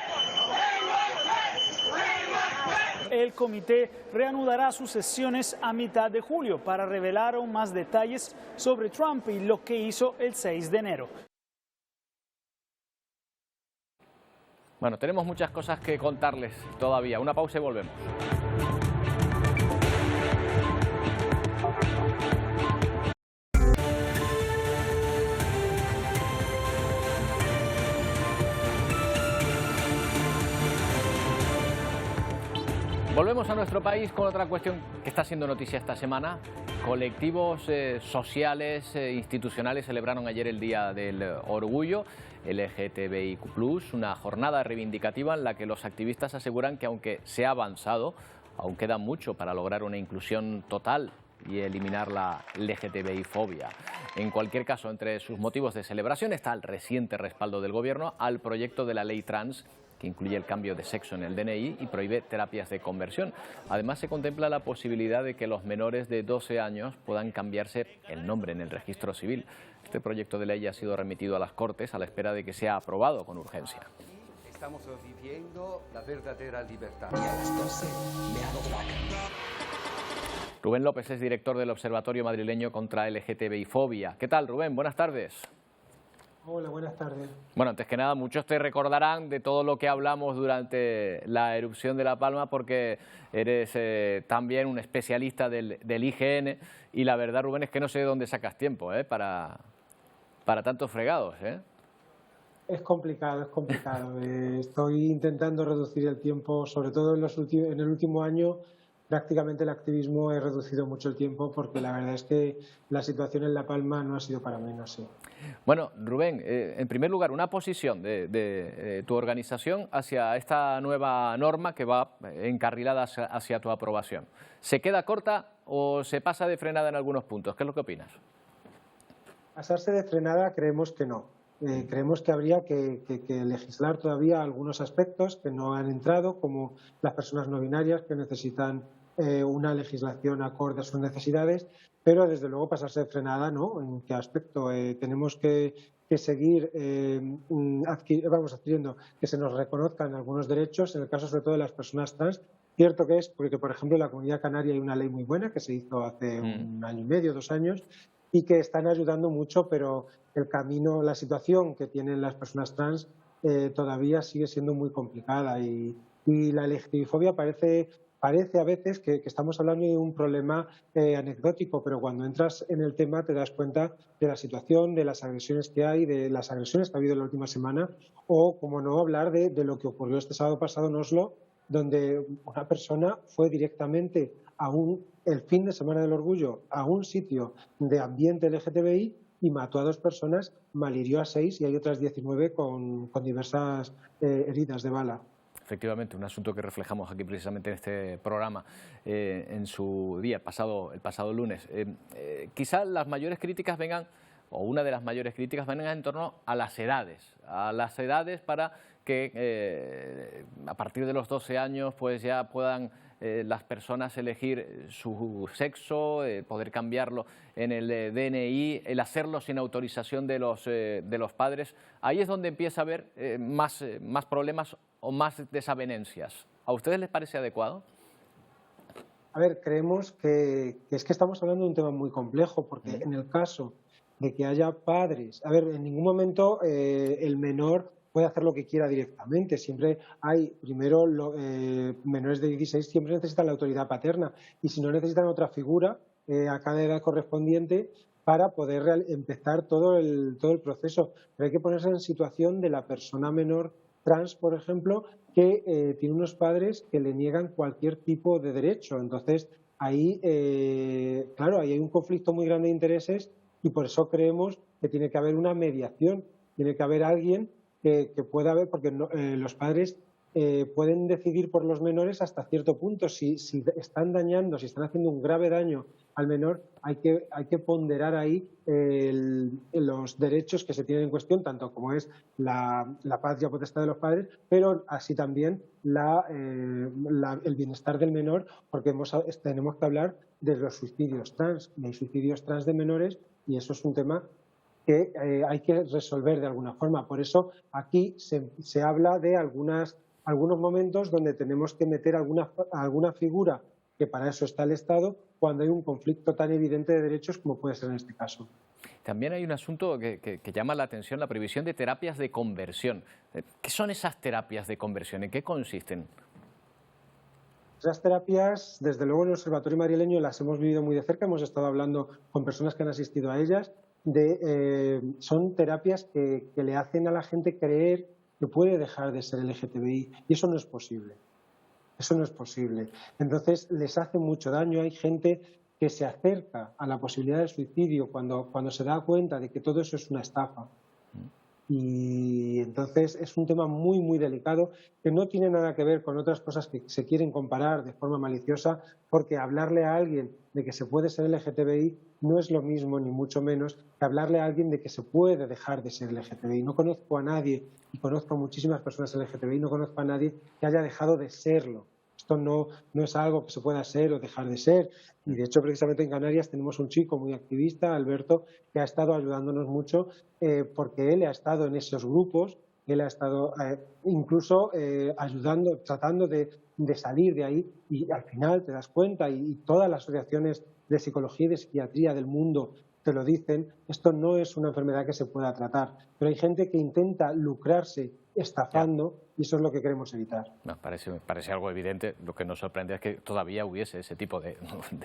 El comité reanudará sus sesiones a mitad de julio para revelar aún más detalles sobre Trump y lo que hizo el 6 de enero. Bueno, tenemos muchas cosas que contarles todavía. Una pausa y volvemos. Volvemos a nuestro país con otra cuestión que está siendo noticia esta semana. Colectivos sociales, institucionales celebraron ayer el Día del Orgullo LGTBIQ+, una jornada reivindicativa en la que los activistas aseguran que aunque se ha avanzado, aún queda mucho para lograr una inclusión total y eliminar la LGTBI-fobia. En cualquier caso, entre sus motivos de celebración está el reciente respaldo del Gobierno al proyecto de la ley trans, que incluye el cambio de sexo en el DNI y prohíbe terapias de conversión. Además, se contempla la posibilidad de que los menores de 12 años puedan cambiarse el nombre en el registro civil. Este proyecto de ley ha sido remitido a las Cortes a la espera de que sea aprobado con urgencia. Estamos viviendo la verdadera libertad. Y a las 12 me hago drag. Rubén López es director del Observatorio Madrileño contra LGTBI-fobia. ¿Qué tal, Rubén? Buenas tardes. Hola, buenas tardes. Bueno, antes que nada, muchos te recordarán de todo lo que hablamos durante la erupción de La Palma porque eres también un especialista del IGN y la verdad, Rubén, es que no sé de dónde sacas tiempo para tantos fregados. Es complicado, es complicado. Estoy intentando reducir el tiempo, sobre todo en el último año, prácticamente el activismo he reducido mucho el tiempo porque la verdad es que la situación en La Palma no ha sido para menos. Sí. Bueno, Rubén, en primer lugar, una posición de tu organización hacia esta nueva norma que va encarrilada hacia tu aprobación. ¿Se queda corta o se pasa de frenada en algunos puntos? ¿Qué es lo que opinas? Pasarse de frenada creemos que no. Creemos que habría que legislar todavía algunos aspectos que no han entrado, como las personas no binarias que necesitan una legislación acorde a sus necesidades, pero desde luego pasarse de frenada, ¿no? ¿En qué aspecto? Tenemos que seguir adquiriendo que se nos reconozcan algunos derechos, en el caso sobre todo de las personas trans. Cierto que es porque, por ejemplo, en la Comunidad Canaria hay una ley muy buena que se hizo hace un año y medio, 2 años, y que están ayudando mucho, pero el camino, la situación que tienen las personas trans todavía sigue siendo muy complicada y la LGTBI-fobia parece a veces que estamos hablando de un problema anecdótico, pero cuando entras en el tema te das cuenta de la situación, de las agresiones que hay, de las agresiones que ha habido en la última semana, o, como no, hablar de lo que ocurrió este sábado pasado en Oslo, donde una persona fue directamente el fin de Semana del Orgullo a un sitio de ambiente LGTBI y mató a 2 personas, malhirió a 6 y hay otras 19 con diversas heridas de bala. Efectivamente, un asunto que reflejamos aquí precisamente en este programa en su día, el pasado lunes. Quizás las mayores críticas vengan, o una de las mayores críticas vengan en torno a las edades para que a partir de los 12 años pues ya puedan las personas elegir su sexo, poder cambiarlo en el DNI, el hacerlo sin autorización de los padres. Ahí es donde empieza a haber más problemas o más desavenencias. ¿A ustedes les parece adecuado? A ver, creemos que es que estamos hablando de un tema muy complejo, porque en el caso de que haya padres, a ver, en ningún momento el menor puede hacer lo que quiera directamente. Siempre hay, primero, menores de 16 siempre necesitan la autoridad paterna y si no necesitan otra figura a cada edad correspondiente para poder empezar todo el proceso. Pero hay que ponerse en situación de la persona menor trans, por ejemplo, que tiene unos padres que le niegan cualquier tipo de derecho. Entonces, ahí, claro, ahí hay un conflicto muy grande de intereses y por eso creemos que tiene que haber una mediación, tiene que haber alguien que pueda haber, porque los padres pueden decidir por los menores hasta cierto punto. Si están dañando, si están haciendo un grave daño al menor, hay que ponderar ahí los derechos que se tienen en cuestión, tanto como es la patria potestad de los padres, pero así también el bienestar del menor, porque tenemos que hablar de los suicidios trans. Hay suicidios trans de menores y eso es un tema que hay que resolver de alguna forma. Por eso aquí se habla de algunos momentos donde tenemos que meter alguna figura, que para eso está el Estado, cuando hay un conflicto tan evidente de derechos como puede ser en este caso. También hay un asunto que llama la atención, la previsión de terapias de conversión. ¿Qué son esas terapias de conversión? ¿En qué consisten? Esas terapias, desde luego en el Observatorio Marieleño las hemos vivido muy de cerca, hemos estado hablando con personas que han asistido a ellas. Son terapias que le hacen a la gente creer que puede dejar de ser LGTBI y eso no es posible. Eso no es posible. Entonces les hace mucho daño. Hay gente que se acerca a la posibilidad del suicidio cuando se da cuenta de que todo eso es una estafa. Y entonces es un tema muy, muy delicado que no tiene nada que ver con otras cosas que se quieren comparar de forma maliciosa, porque hablarle a alguien de que se puede ser LGTBI no es lo mismo, ni mucho menos, que hablarle a alguien de que se puede dejar de ser LGTBI. No conozco a nadie, y conozco a muchísimas personas LGTBI, no conozco a nadie que haya dejado de serlo. Esto no es algo que se pueda ser o dejar de ser. Y de hecho, precisamente en Canarias tenemos un chico muy activista, Alberto, que ha estado ayudándonos mucho porque él ha estado en esos grupos, él ha estado incluso ayudando, tratando de salir de ahí y al final te das cuenta y todas las asociaciones de psicología y de psiquiatría del mundo te lo dicen, esto no es una enfermedad que se pueda tratar. Pero hay gente que intenta lucrarse estafando y eso es lo que queremos evitar. No, parece algo evidente. Lo que nos sorprende es que todavía hubiese ese tipo de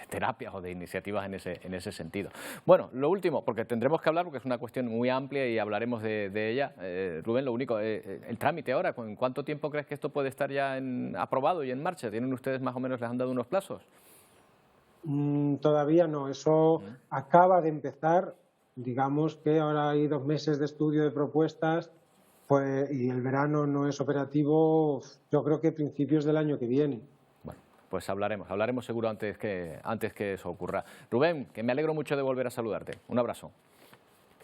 terapias o de iniciativas en ese sentido. Bueno, lo último, porque tendremos que hablar, porque es una cuestión muy amplia y hablaremos de ella. Rubén, lo único, el trámite ahora, ¿en cuánto tiempo crees que esto puede estar ya aprobado y en marcha? ¿Tienen ustedes más o menos, les han dado unos plazos? Todavía no, eso acaba de empezar. Digamos que ahora hay 2 meses de estudio de propuestas. Pues, y el verano no es operativo, yo creo que principios del año que viene. Bueno, pues hablaremos seguro antes que eso ocurra. Rubén, que me alegro mucho de volver a saludarte. Un abrazo.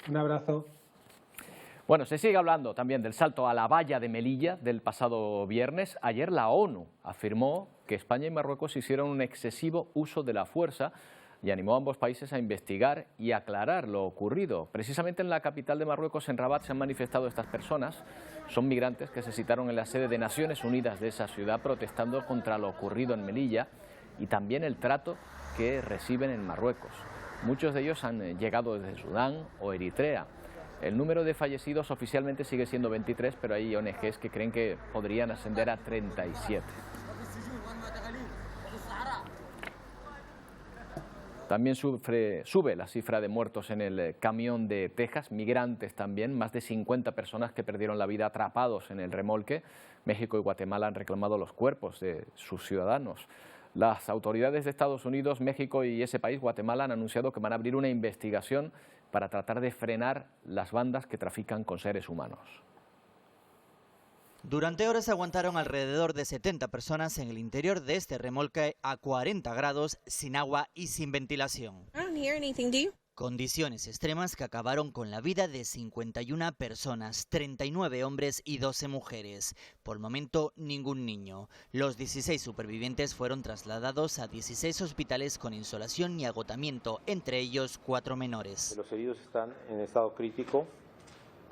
Un abrazo. Bueno, se sigue hablando también del salto a la valla de Melilla del pasado viernes. Ayer la ONU afirmó que España y Marruecos hicieron un excesivo uso de la fuerza y animó a ambos países a investigar y aclarar lo ocurrido. Precisamente en la capital de Marruecos, en Rabat, se han manifestado estas personas. Son migrantes que se citaron en la sede de Naciones Unidas de esa ciudad protestando contra lo ocurrido en Melilla y también el trato que reciben en Marruecos. Muchos de ellos han llegado desde Sudán o Eritrea. El número de fallecidos oficialmente sigue siendo 23, pero hay ONGs que creen que podrían ascender a 37. También sube la cifra de muertos en el camión de Texas, migrantes también, más de 50 personas que perdieron la vida atrapados en el remolque. México y Guatemala han reclamado los cuerpos de sus ciudadanos. Las autoridades de Estados Unidos, México y ese país, Guatemala, han anunciado que van a abrir una investigación para tratar de frenar las bandas que trafican con seres humanos. Durante horas aguantaron alrededor de 70 personas en el interior de este remolque a 40 grados, sin agua y sin ventilación. Condiciones extremas que acabaron con la vida de 51 personas, 39 hombres y 12 mujeres. Por el momento, ningún niño. Los 16 supervivientes fueron trasladados a 16 hospitales con insolación y agotamiento, entre ellos 4 menores. Los heridos están en estado crítico,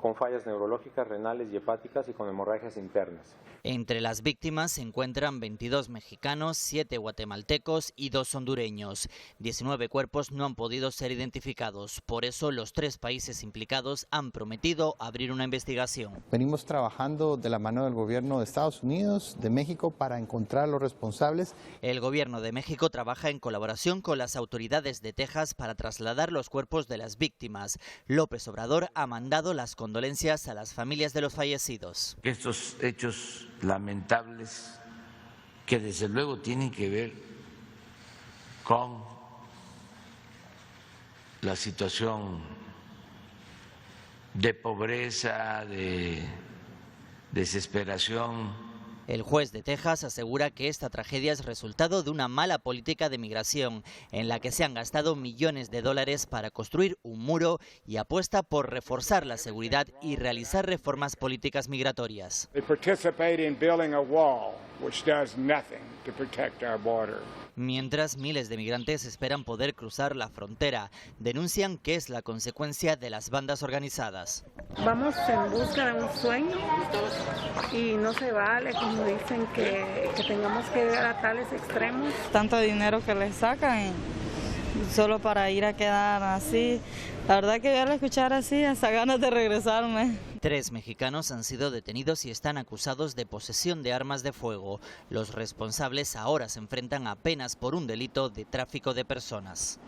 con fallas neurológicas, renales y hepáticas y con hemorragias internas. Entre las víctimas se encuentran 22 mexicanos, 7 guatemaltecos y 2 hondureños. 19 cuerpos no han podido ser identificados. Por eso los 3 países implicados han prometido abrir una investigación. Venimos trabajando de la mano del gobierno de Estados Unidos, de México, para encontrar a los responsables. El gobierno de México trabaja en colaboración con las autoridades de Texas para trasladar los cuerpos de las víctimas. López Obrador ha mandado las condolencias a las familias de los fallecidos. Estos hechos lamentables, que desde luego tienen que ver con la situación de pobreza, de desesperación. El juez de Texas asegura que esta tragedia es resultado de una mala política de migración, en la que se han gastado millones de dólares para construir un muro y apuesta por reforzar la seguridad y realizar reformas políticas migratorias. Mientras, miles de migrantes esperan poder cruzar la frontera. Denuncian que es la consecuencia de las bandas organizadas. Vamos en busca de un sueño y no se vale, como dicen, que tengamos que llegar a tales extremos. Tanto dinero que les sacan solo para ir a quedar así. La verdad que al escuchar así, hasta ganas de regresarme. 3 mexicanos han sido detenidos y están acusados de posesión de armas de fuego. Los responsables ahora se enfrentan a penas por un delito de tráfico de personas.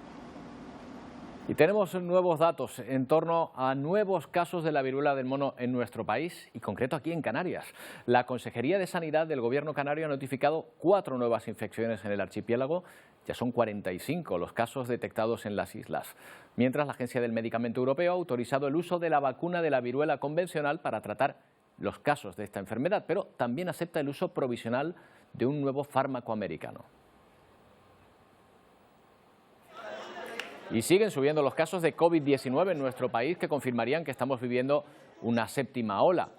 Y tenemos nuevos datos en torno a nuevos casos de la viruela del mono en nuestro país y concreto aquí en Canarias. La Consejería de Sanidad del Gobierno canario ha notificado 4 nuevas infecciones en el archipiélago. Ya son 45 los casos detectados en las islas. Mientras, la Agencia del Medicamento Europeo ha autorizado el uso de la vacuna de la viruela convencional para tratar los casos de esta enfermedad, pero también acepta el uso provisional de un nuevo fármaco americano. Y siguen subiendo los casos de COVID-19 en nuestro país, que confirmarían que estamos viviendo una 7ª ola,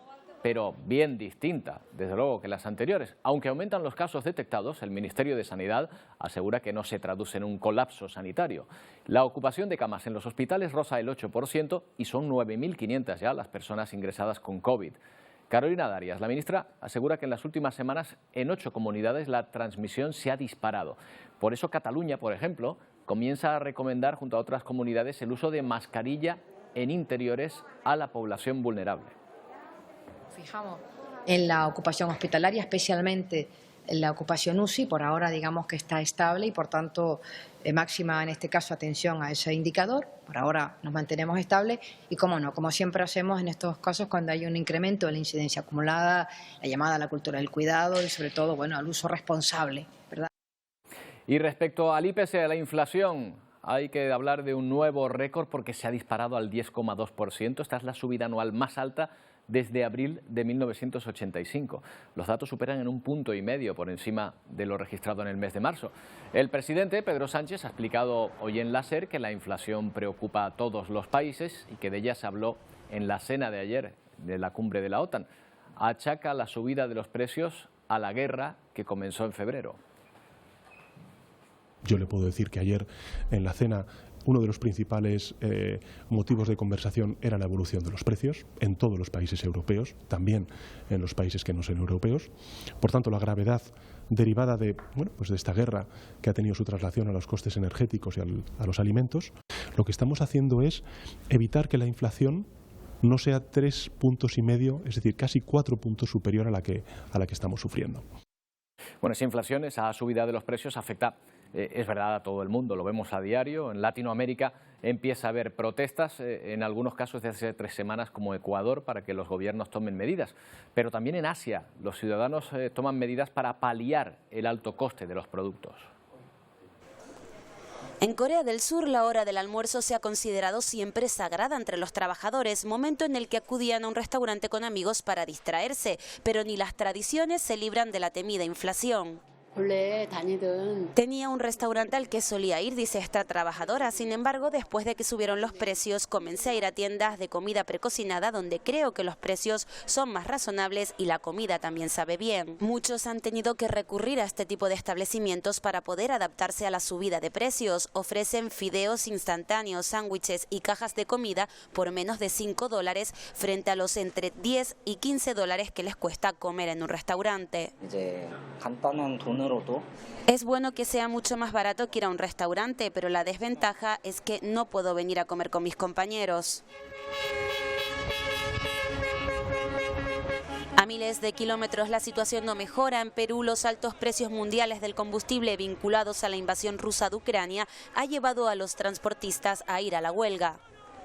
pero bien distinta, desde luego, que las anteriores. Aunque aumentan los casos detectados, el Ministerio de Sanidad asegura que no se traduce en un colapso sanitario. La ocupación de camas en los hospitales roza el 8% y son 9.500 ya las personas ingresadas con COVID. Carolina Darias, la ministra, asegura que en las últimas semanas en 8 comunidades la transmisión se ha disparado. Por eso Cataluña, por ejemplo, comienza a recomendar, junto a otras comunidades, el uso de mascarilla en interiores a la población vulnerable. Fijamos en la ocupación hospitalaria, especialmente en la ocupación UCI, por ahora digamos que está estable y por tanto máxima en este caso atención a ese indicador. Por ahora nos mantenemos estables y, como no, como siempre hacemos en estos casos cuando hay un incremento de la incidencia acumulada, la llamada a la cultura del cuidado y sobre todo, bueno, al uso responsable, ¿verdad? Y respecto al IPC, a la inflación, hay que hablar de un nuevo récord porque se ha disparado al 10,2%. Esta es la subida anual más alta desde abril de 1985. Los datos superan en 1,5 puntos por encima de lo registrado en el mes de marzo. El presidente Pedro Sánchez ha explicado hoy en la SER que la inflación preocupa a todos los países y que de ella se habló en la cena de ayer de la cumbre de la OTAN. Achaca la subida de los precios a la guerra que comenzó en febrero. Yo le puedo decir que ayer en la cena uno de los principales motivos de conversación era la evolución de los precios en todos los países europeos, también en los países que no son europeos. Por tanto, la gravedad derivada de, pues de esta guerra que ha tenido su traslación a los costes energéticos y a los alimentos, lo que estamos haciendo es evitar que la inflación no sea 3,5 puntos, es decir, casi 4 puntos superior a la que estamos sufriendo. Bueno, esa inflación, esa subida de los precios afecta, es verdad, a todo el mundo, lo vemos a diario. En Latinoamérica empieza a haber protestas, en algunos casos desde hace 3 semanas, como Ecuador, para que los gobiernos tomen medidas. Pero también en Asia los ciudadanos toman medidas para paliar el alto coste de los productos. En Corea del Sur, la hora del almuerzo se ha considerado siempre sagrada entre los trabajadores, momento en el que acudían a un restaurante con amigos para distraerse, pero ni las tradiciones se libran de la temida inflación. Tenía un restaurante al que solía ir, dice esta trabajadora. Sin embargo, después de que subieron los precios, comencé a ir a tiendas de comida precocinada donde creo que los precios son más razonables y la comida también sabe bien. Muchos han tenido que recurrir a este tipo de establecimientos para poder adaptarse a la subida de precios. Ofrecen fideos instantáneos, sándwiches y cajas de comida por menos de $5 frente a los entre $10 y $15 que les cuesta comer en un restaurante. Es bueno que sea mucho más barato que ir a un restaurante, pero la desventaja es que no puedo venir a comer con mis compañeros. A miles de kilómetros la situación no mejora. En Perú, los altos precios mundiales del combustible vinculados a la invasión rusa de Ucrania ha llevado a los transportistas a ir a la huelga.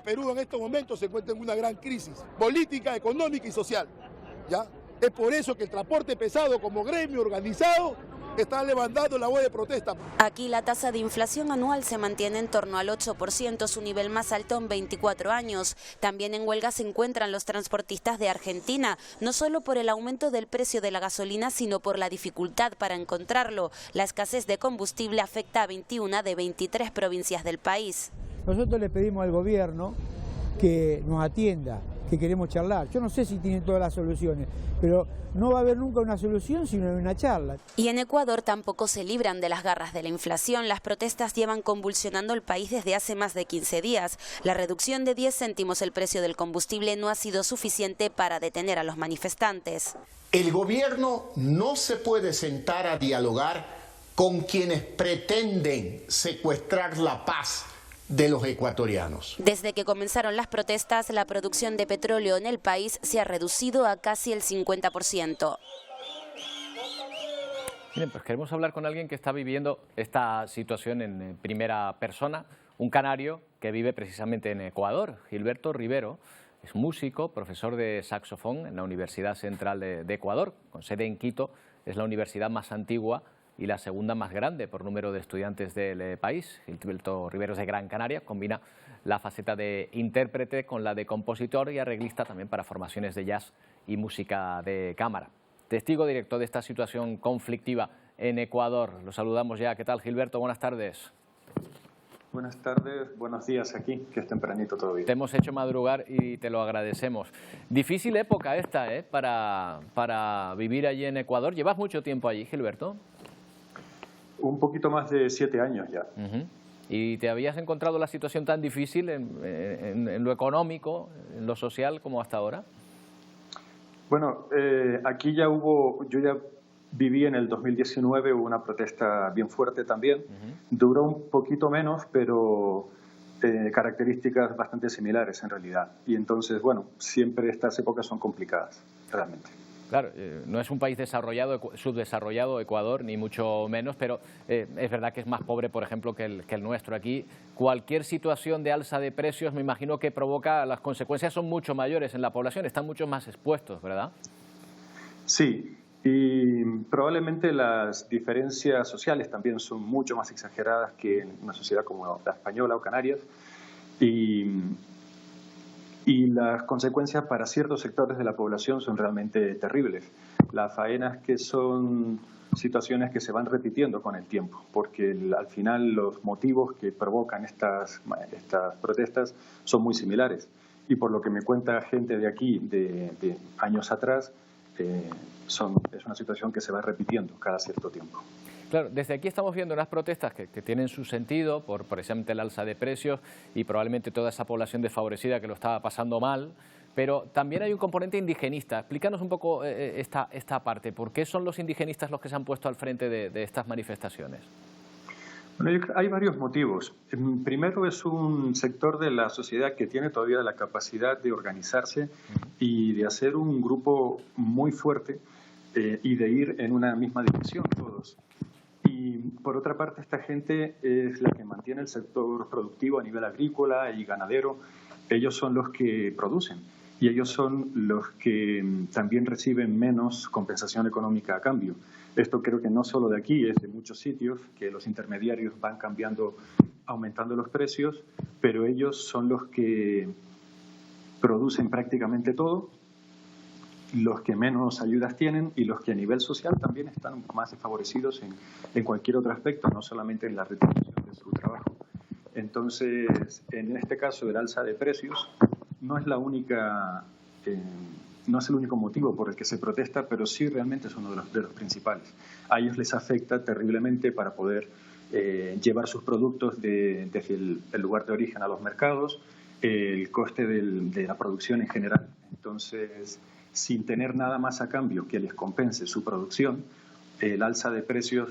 Perú en estos momentos se encuentra en una gran crisis política, económica y social, ¿ya? Es por eso que el transporte pesado como gremio organizado está levantando la voz de protesta. Aquí la tasa de inflación anual se mantiene en torno al 8%, su nivel más alto en 24 años. También en huelga se encuentran los transportistas de Argentina, no solo por el aumento del precio de la gasolina, sino por la dificultad para encontrarlo. La escasez de combustible afecta a 21 de 23 provincias del país. Nosotros le pedimos al gobierno que nos atienda, que queremos charlar. Yo no sé si tiene todas las soluciones, pero no va a haber nunca una solución sino una charla. Y en Ecuador tampoco se libran de las garras de la inflación. Las protestas llevan convulsionando el país desde hace más de 15 días. La reducción de 10 céntimos el precio del combustible no ha sido suficiente para detener a los manifestantes. El gobierno no se puede sentar a dialogar con quienes pretenden secuestrar la paz de los ecuatorianos. Desde que comenzaron las protestas, la producción de petróleo en el país se ha reducido a casi el 50%. Miren, pues queremos hablar con alguien que está viviendo esta situación en primera persona, un canario que vive precisamente en Ecuador. Gilberto Rivero es músico, profesor de saxofón en la Universidad Central de Ecuador, con sede en Quito. Es la universidad más antigua y la segunda más grande por número de estudiantes del país. Gilberto Rivero es de Gran Canaria, combina la faceta de intérprete con la de compositor y arreglista también para formaciones de jazz y música de cámara. Testigo directo de esta situación conflictiva en Ecuador. Lo saludamos ya. ¿Qué tal, Gilberto? Buenas tardes. Buenas tardes, buenos días aquí, que es tempranito todavía. Te hemos hecho madrugar y te lo agradecemos. Difícil época esta, para vivir allí en Ecuador. ¿Llevas mucho tiempo allí, Gilberto? Un poquito más de 7 años ya. ¿Y te habías encontrado la situación tan difícil en lo económico, en lo social, como hasta ahora? Bueno, aquí yo ya viví en el 2019 una protesta bien fuerte también. Duró un poquito menos, pero características bastante similares en realidad. Y entonces, bueno, siempre estas épocas son complicadas, realmente. Claro, no es un país desarrollado, subdesarrollado, Ecuador, ni mucho menos, pero es verdad que es más pobre, por ejemplo, que el nuestro. Aquí cualquier situación de alza de precios me imagino que provoca, las consecuencias son mucho mayores en la población, están mucho más expuestos, ¿verdad? Sí, y probablemente las diferencias sociales también son mucho más exageradas que en una sociedad como la española o Canarias. Y las consecuencias para ciertos sectores de la población son realmente terribles. Las faenas que son situaciones que se van repitiendo con el tiempo, porque al final los motivos que provocan estas protestas son muy similares. Y por lo que me cuenta gente de aquí, de años atrás, es una situación que se va repitiendo cada cierto tiempo. Claro, desde aquí estamos viendo unas protestas que tienen su sentido por precisamente el alza de precios y probablemente toda esa población desfavorecida que lo estaba pasando mal, pero también hay un componente indigenista. Explícanos un poco esta parte. ¿Por qué son los indigenistas los que se han puesto al frente de estas manifestaciones? Bueno, hay varios motivos. Primero, es un sector de la sociedad que tiene todavía la capacidad de organizarse y de hacer un grupo muy fuerte y de ir en una misma dirección todos. Y por otra parte, esta gente es la que mantiene el sector productivo a nivel agrícola y ganadero. Ellos son los que producen y ellos son los que también reciben menos compensación económica a cambio. Esto creo que no solo de aquí, es de muchos sitios, que los intermediarios van cambiando, aumentando los precios, pero ellos son los que producen prácticamente todo, los que menos ayudas tienen y los que a nivel social también están más desfavorecidos en cualquier otro aspecto, no solamente en la retribución de su trabajo. Entonces, en este caso, el alza de precios no es la única, no es el único motivo por el que se protesta, pero sí realmente es uno de los principales. A ellos les afecta terriblemente para poder llevar sus productos desde el lugar de origen a los mercados, el coste de la producción en general. Entonces, sin tener nada más a cambio que les compense su producción, el alza de precios,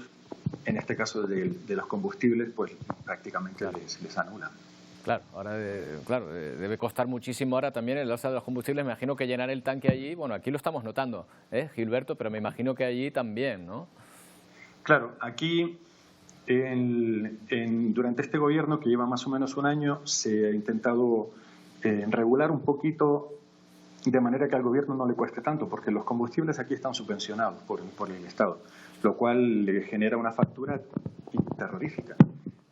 en este caso de los combustibles, pues prácticamente les anula. Claro, ahora debe costar muchísimo ahora también el alza de los combustibles. Me imagino que llenar el tanque allí, bueno, aquí lo estamos notando, Gilberto, pero me imagino que allí también, ¿no? Claro, aquí durante este gobierno, que lleva más o menos un año, se ha intentado regular un poquito de manera que al gobierno no le cueste tanto, porque los combustibles aquí están subvencionados por el Estado, lo cual le genera una factura terrorífica.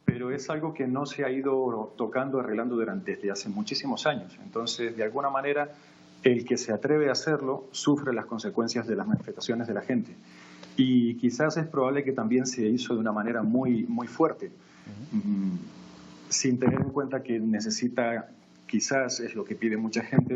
Pero es algo que no se ha ido tocando, arreglando desde hace muchísimos años. Entonces, de alguna manera, el que se atreve a hacerlo sufre las consecuencias de las manifestaciones de la gente. Y quizás es probable que también se hizo de una manera muy, muy fuerte, sin tener en cuenta que necesita, quizás es lo que pide mucha gente,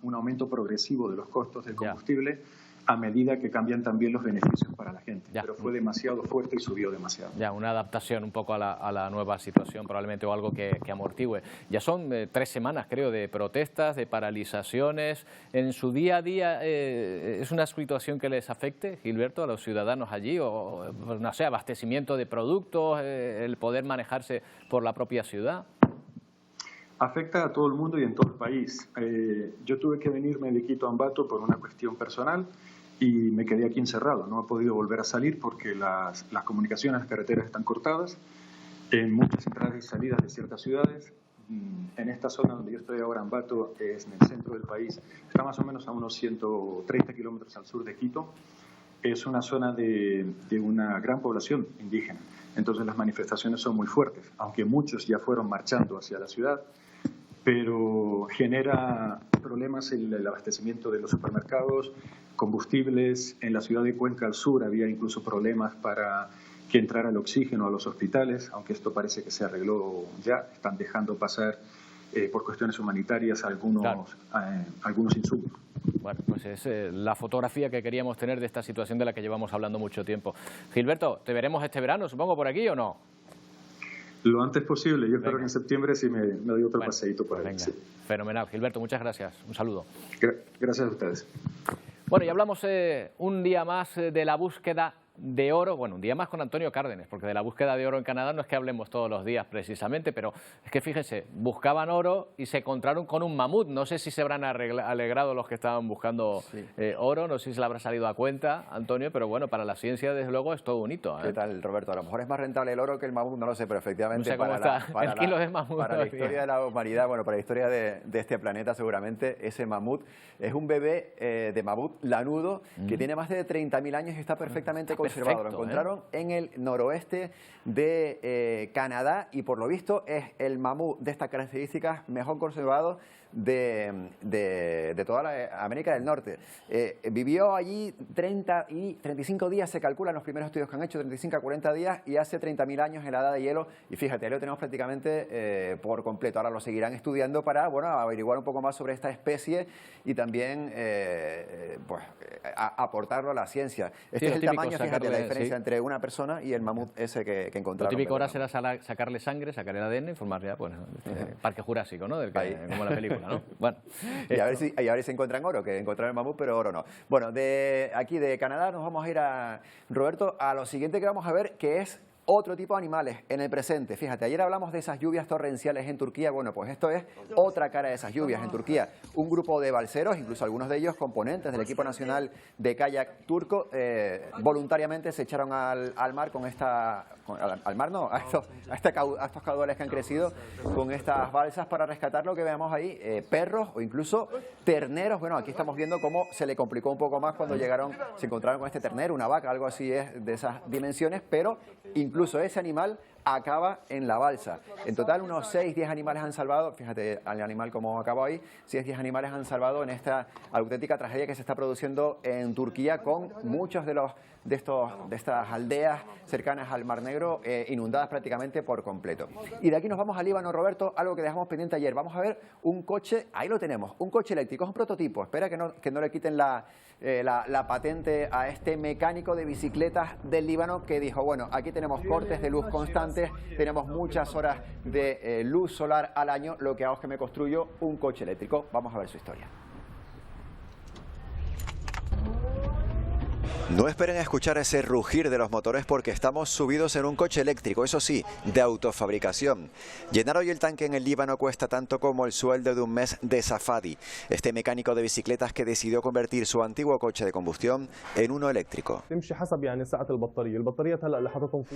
un aumento progresivo de los costos del combustible a medida que cambian también los beneficios para la gente. Pero fue demasiado fuerte y subió demasiado. Ya, una adaptación un poco a la nueva situación probablemente, o algo que amortigüe. Ya son 3 semanas, creo, de protestas, de paralizaciones. ¿En su día a día es una situación que les afecte, Gilberto, a los ciudadanos allí? O, no sé, abastecimiento de productos, el poder manejarse por la propia ciudad. Afecta a todo el mundo y en todo el país. Yo tuve que venirme de Quito a Ambato por una cuestión personal y me quedé aquí encerrado. No he podido volver a salir porque las comunicaciones, las carreteras están cortadas en muchas entradas y salidas de ciertas ciudades. En esta zona donde yo estoy ahora, Ambato, es en el centro del país, está más o menos a unos 130 kilómetros al sur de Quito. Es una zona de una gran población indígena. Entonces las manifestaciones son muy fuertes, aunque muchos ya fueron marchando hacia la ciudad, pero genera problemas en el abastecimiento de los supermercados, combustibles. En la ciudad de Cuenca al sur había incluso problemas para que entrara el oxígeno a los hospitales, aunque esto parece que se arregló ya. Están dejando pasar por cuestiones humanitarias algunos insumos. Bueno, pues es la fotografía que queríamos tener de esta situación de la que llevamos hablando mucho tiempo. Gilberto, ¿te veremos este verano, supongo, por aquí o no? Lo antes posible. Yo espero que en septiembre sí me doy otro paseíto por ahí. Sí. Fenomenal. Gilberto, muchas gracias. Un saludo. Gracias a ustedes. Bueno, y hablamos un día más de la búsqueda de oro, bueno, un día más con Antonio Cárdenas, porque de la búsqueda de oro en Canadá no es que hablemos todos los días precisamente, pero es que fíjense, buscaban oro y se encontraron con un mamut. No sé si se habrán alegrado los que estaban buscando oro, no sé si se le habrá salido a cuenta, Antonio, pero bueno, para la ciencia desde luego es todo bonito. ¿Qué tal, Roberto? A lo mejor es más rentable el oro que el mamut, no lo sé, pero efectivamente no sé cómo está el kilo de mamut. Para la historia de la humanidad, bueno, para la historia de este planeta seguramente, ese mamut es un bebé de mamut lanudo que tiene más de 30.000 años y está perfectamente conservado. Lo encontraron en el noroeste de Canadá y por lo visto es el mamut de estas características mejor conservado de toda la América del Norte. Vivió allí 30 y 35 días, se calculan los primeros estudios que han hecho, 35 a 40 días y hace 30.000 años en la edad de hielo y fíjate, ahí lo tenemos prácticamente por completo. Ahora lo seguirán estudiando para averiguar un poco más sobre esta especie y también aportarlo a la ciencia. Este es el tamaño, fíjate, la diferencia entre una persona y el mamut ese que encontraron. Lo típico ahora será sacarle sangre, sacarle el ADN y formar ya, pues, Parque Jurásico, ¿no? Como la película, ¿no? Bueno, y a ver si se encuentran oro, que encontraron el mamut, pero oro no. Bueno, de aquí de Canadá nos vamos a ir a, Roberto, a lo siguiente que vamos a ver, que es otro tipo de animales en el presente. Fíjate, ayer hablamos de esas lluvias torrenciales en Turquía. Bueno, pues esto es otra cara de esas lluvias en Turquía. Un grupo de balseros, incluso algunos de ellos componentes del equipo nacional de kayak turco, voluntariamente se echaron al mar con esta... al mar no, a estos caudales que han crecido con estas balsas para rescatar lo que veamos ahí, perros o incluso terneros. Bueno, aquí estamos viendo cómo se le complicó un poco más cuando llegaron, se encontraron con este ternero, una vaca, algo así es de esas dimensiones, pero incluso ese animal acaba en la balsa. En total unos 6-10 animales han salvado, fíjate al animal como acabó ahí, 6-10 animales han salvado en esta auténtica tragedia que se está produciendo en Turquía con muchos de estas aldeas cercanas al Mar Negro inundadas prácticamente por completo. Y de aquí nos vamos al Líbano, Roberto, algo que dejamos pendiente ayer. Vamos a ver un coche, ahí lo tenemos, un coche eléctrico, es un prototipo, espera que no le quiten la patente a este mecánico de bicicletas del Líbano que dijo, bueno, aquí tenemos cortes de luz constantes, tenemos muchas horas de luz solar al año, lo que hago es que me construyo un coche eléctrico. Vamos a ver su historia. No esperen a escuchar ese rugir de los motores porque estamos subidos en un coche eléctrico, eso sí, de autofabricación. Llenar hoy el tanque en el Líbano cuesta tanto como el sueldo de un mes de Safadi, este mecánico de bicicletas que decidió convertir su antiguo coche de combustión en uno eléctrico.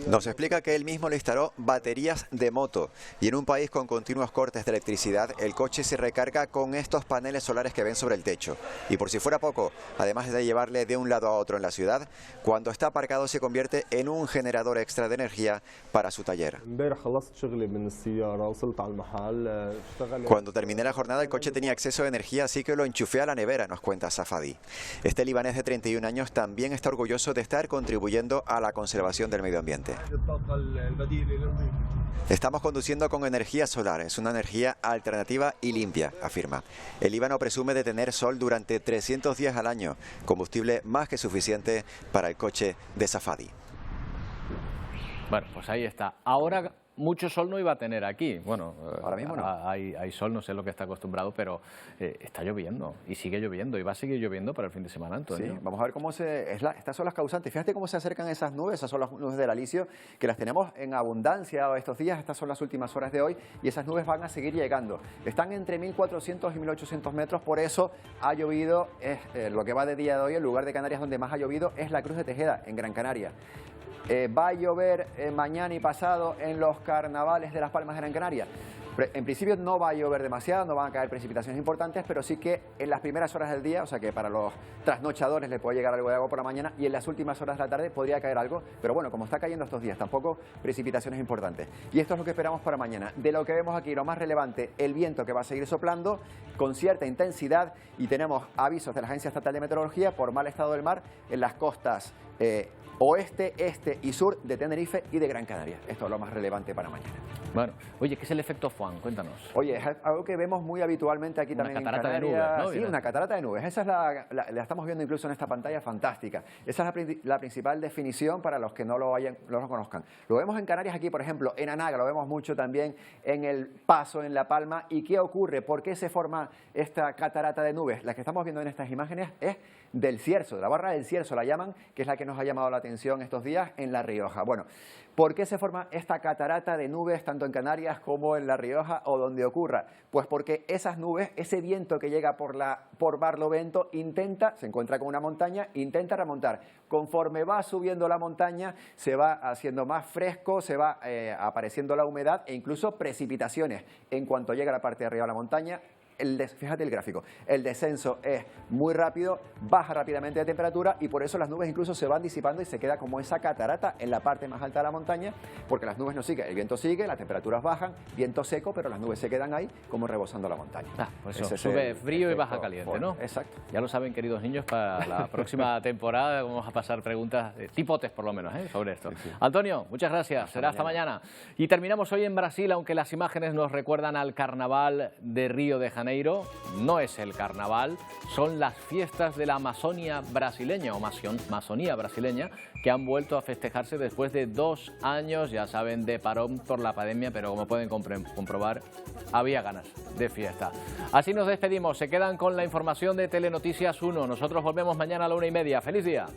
Nos explica que él mismo le instaló baterías de moto y en un país con continuos cortes de electricidad, el coche se recarga con estos paneles solares que ven sobre el techo. Y por si fuera poco, además de llevarle de un lado a otro en la ciudad, cuando está aparcado se convierte en un generador extra de energía para su taller. Cuando terminé la jornada el coche tenía acceso a energía, así que lo enchufé a la nevera, nos cuenta Safadi. Este libanés de 31 años también está orgulloso de estar contribuyendo a la conservación del medio ambiente. Estamos conduciendo con energía solar, es una energía alternativa y limpia, afirma. El Líbano presume de tener sol durante 300 días al año, combustible más que suficiente para el coche de Safadi. Bueno, pues ahí está. Ahora mucho sol no iba a tener aquí. Bueno, ahora mismo no. Hay sol, no sé lo que está acostumbrado, pero está lloviendo y sigue lloviendo y va a seguir lloviendo para el fin de semana, Antonio. Sí, vamos a ver cómo estas son las causantes. Fíjate cómo se acercan esas nubes, esas son las nubes del Alisio, que las tenemos en abundancia estos días, estas son las últimas horas de hoy y esas nubes van a seguir llegando. Están entre 1.400 y 1.800 metros, por eso ha llovido, lo que va de día de hoy, el lugar de Canarias donde más ha llovido es la Cruz de Tejeda, en Gran Canaria. Va a llover mañana y pasado en los carnavales de Las Palmas de Gran Canaria. En principio no va a llover demasiado, no van a caer precipitaciones importantes, pero sí que en las primeras horas del día, o sea que para los trasnochadores le puede llegar algo de agua por la mañana y en las últimas horas de la tarde podría caer algo, pero bueno, como está cayendo estos días, tampoco precipitaciones importantes. Y esto es lo que esperamos para mañana. De lo que vemos aquí, lo más relevante, el viento que va a seguir soplando con cierta intensidad y tenemos avisos de la Agencia Estatal de Meteorología por mal estado del mar en las costas oeste, este y sur de Tenerife y de Gran Canaria. Esto es lo más relevante para mañana. Bueno, oye, ¿qué es el efecto Juan? Cuéntanos. Oye, es algo que vemos muy habitualmente aquí también en Canarias. Una catarata de nubes, ¿no? Sí, una catarata de nubes. Esa es la estamos viendo incluso en esta pantalla fantástica. Esa es la principal definición para los que no lo conozcan. Lo vemos en Canarias aquí, por ejemplo, en Anaga, lo vemos mucho también en El Paso, en La Palma. ¿Y qué ocurre? ¿Por qué se forma esta catarata de nubes? La que estamos viendo en estas imágenes es del Cierzo, de la barra del Cierzo la llaman, que es la que nos ha llamado la atención estos días en La Rioja. Bueno, ¿por qué se forma esta catarata de nubes tanto en Canarias como en La Rioja o donde ocurra? Pues porque esas nubes, ese viento que llega por Barlovento se encuentra con una montaña, intenta remontar. Conforme va subiendo la montaña, se va haciendo más fresco, se va apareciendo la humedad e incluso precipitaciones. En cuanto llega a la parte de arriba de la montaña, fíjate el gráfico, el descenso es muy rápido, baja rápidamente de temperatura y por eso las nubes incluso se van disipando y se queda como esa catarata en la parte más alta de la montaña, porque las nubes no siguen, el viento sigue, las temperaturas bajan, viento seco, pero las nubes se quedan ahí como rebosando la montaña. Pues eso, sube frío y baja caliente, ¿no? Exacto. Ya lo saben, queridos niños, para la próxima temporada vamos a pasar preguntas, tipotes por lo menos, sobre esto. Sí. Antonio, muchas gracias, será hasta mañana. Y terminamos hoy en Brasil, aunque las imágenes nos recuerdan al carnaval de Río de Janeiro. No es el carnaval, son las fiestas de la Amazonia brasileña o Amazonía brasileña que han vuelto a festejarse después de 2 años, ya saben, de parón por la pandemia, pero como pueden comprobar, había ganas de fiesta. Así nos despedimos, se quedan con la información de Telenoticias 1. Nosotros volvemos mañana a la 1:30. ¡Feliz día!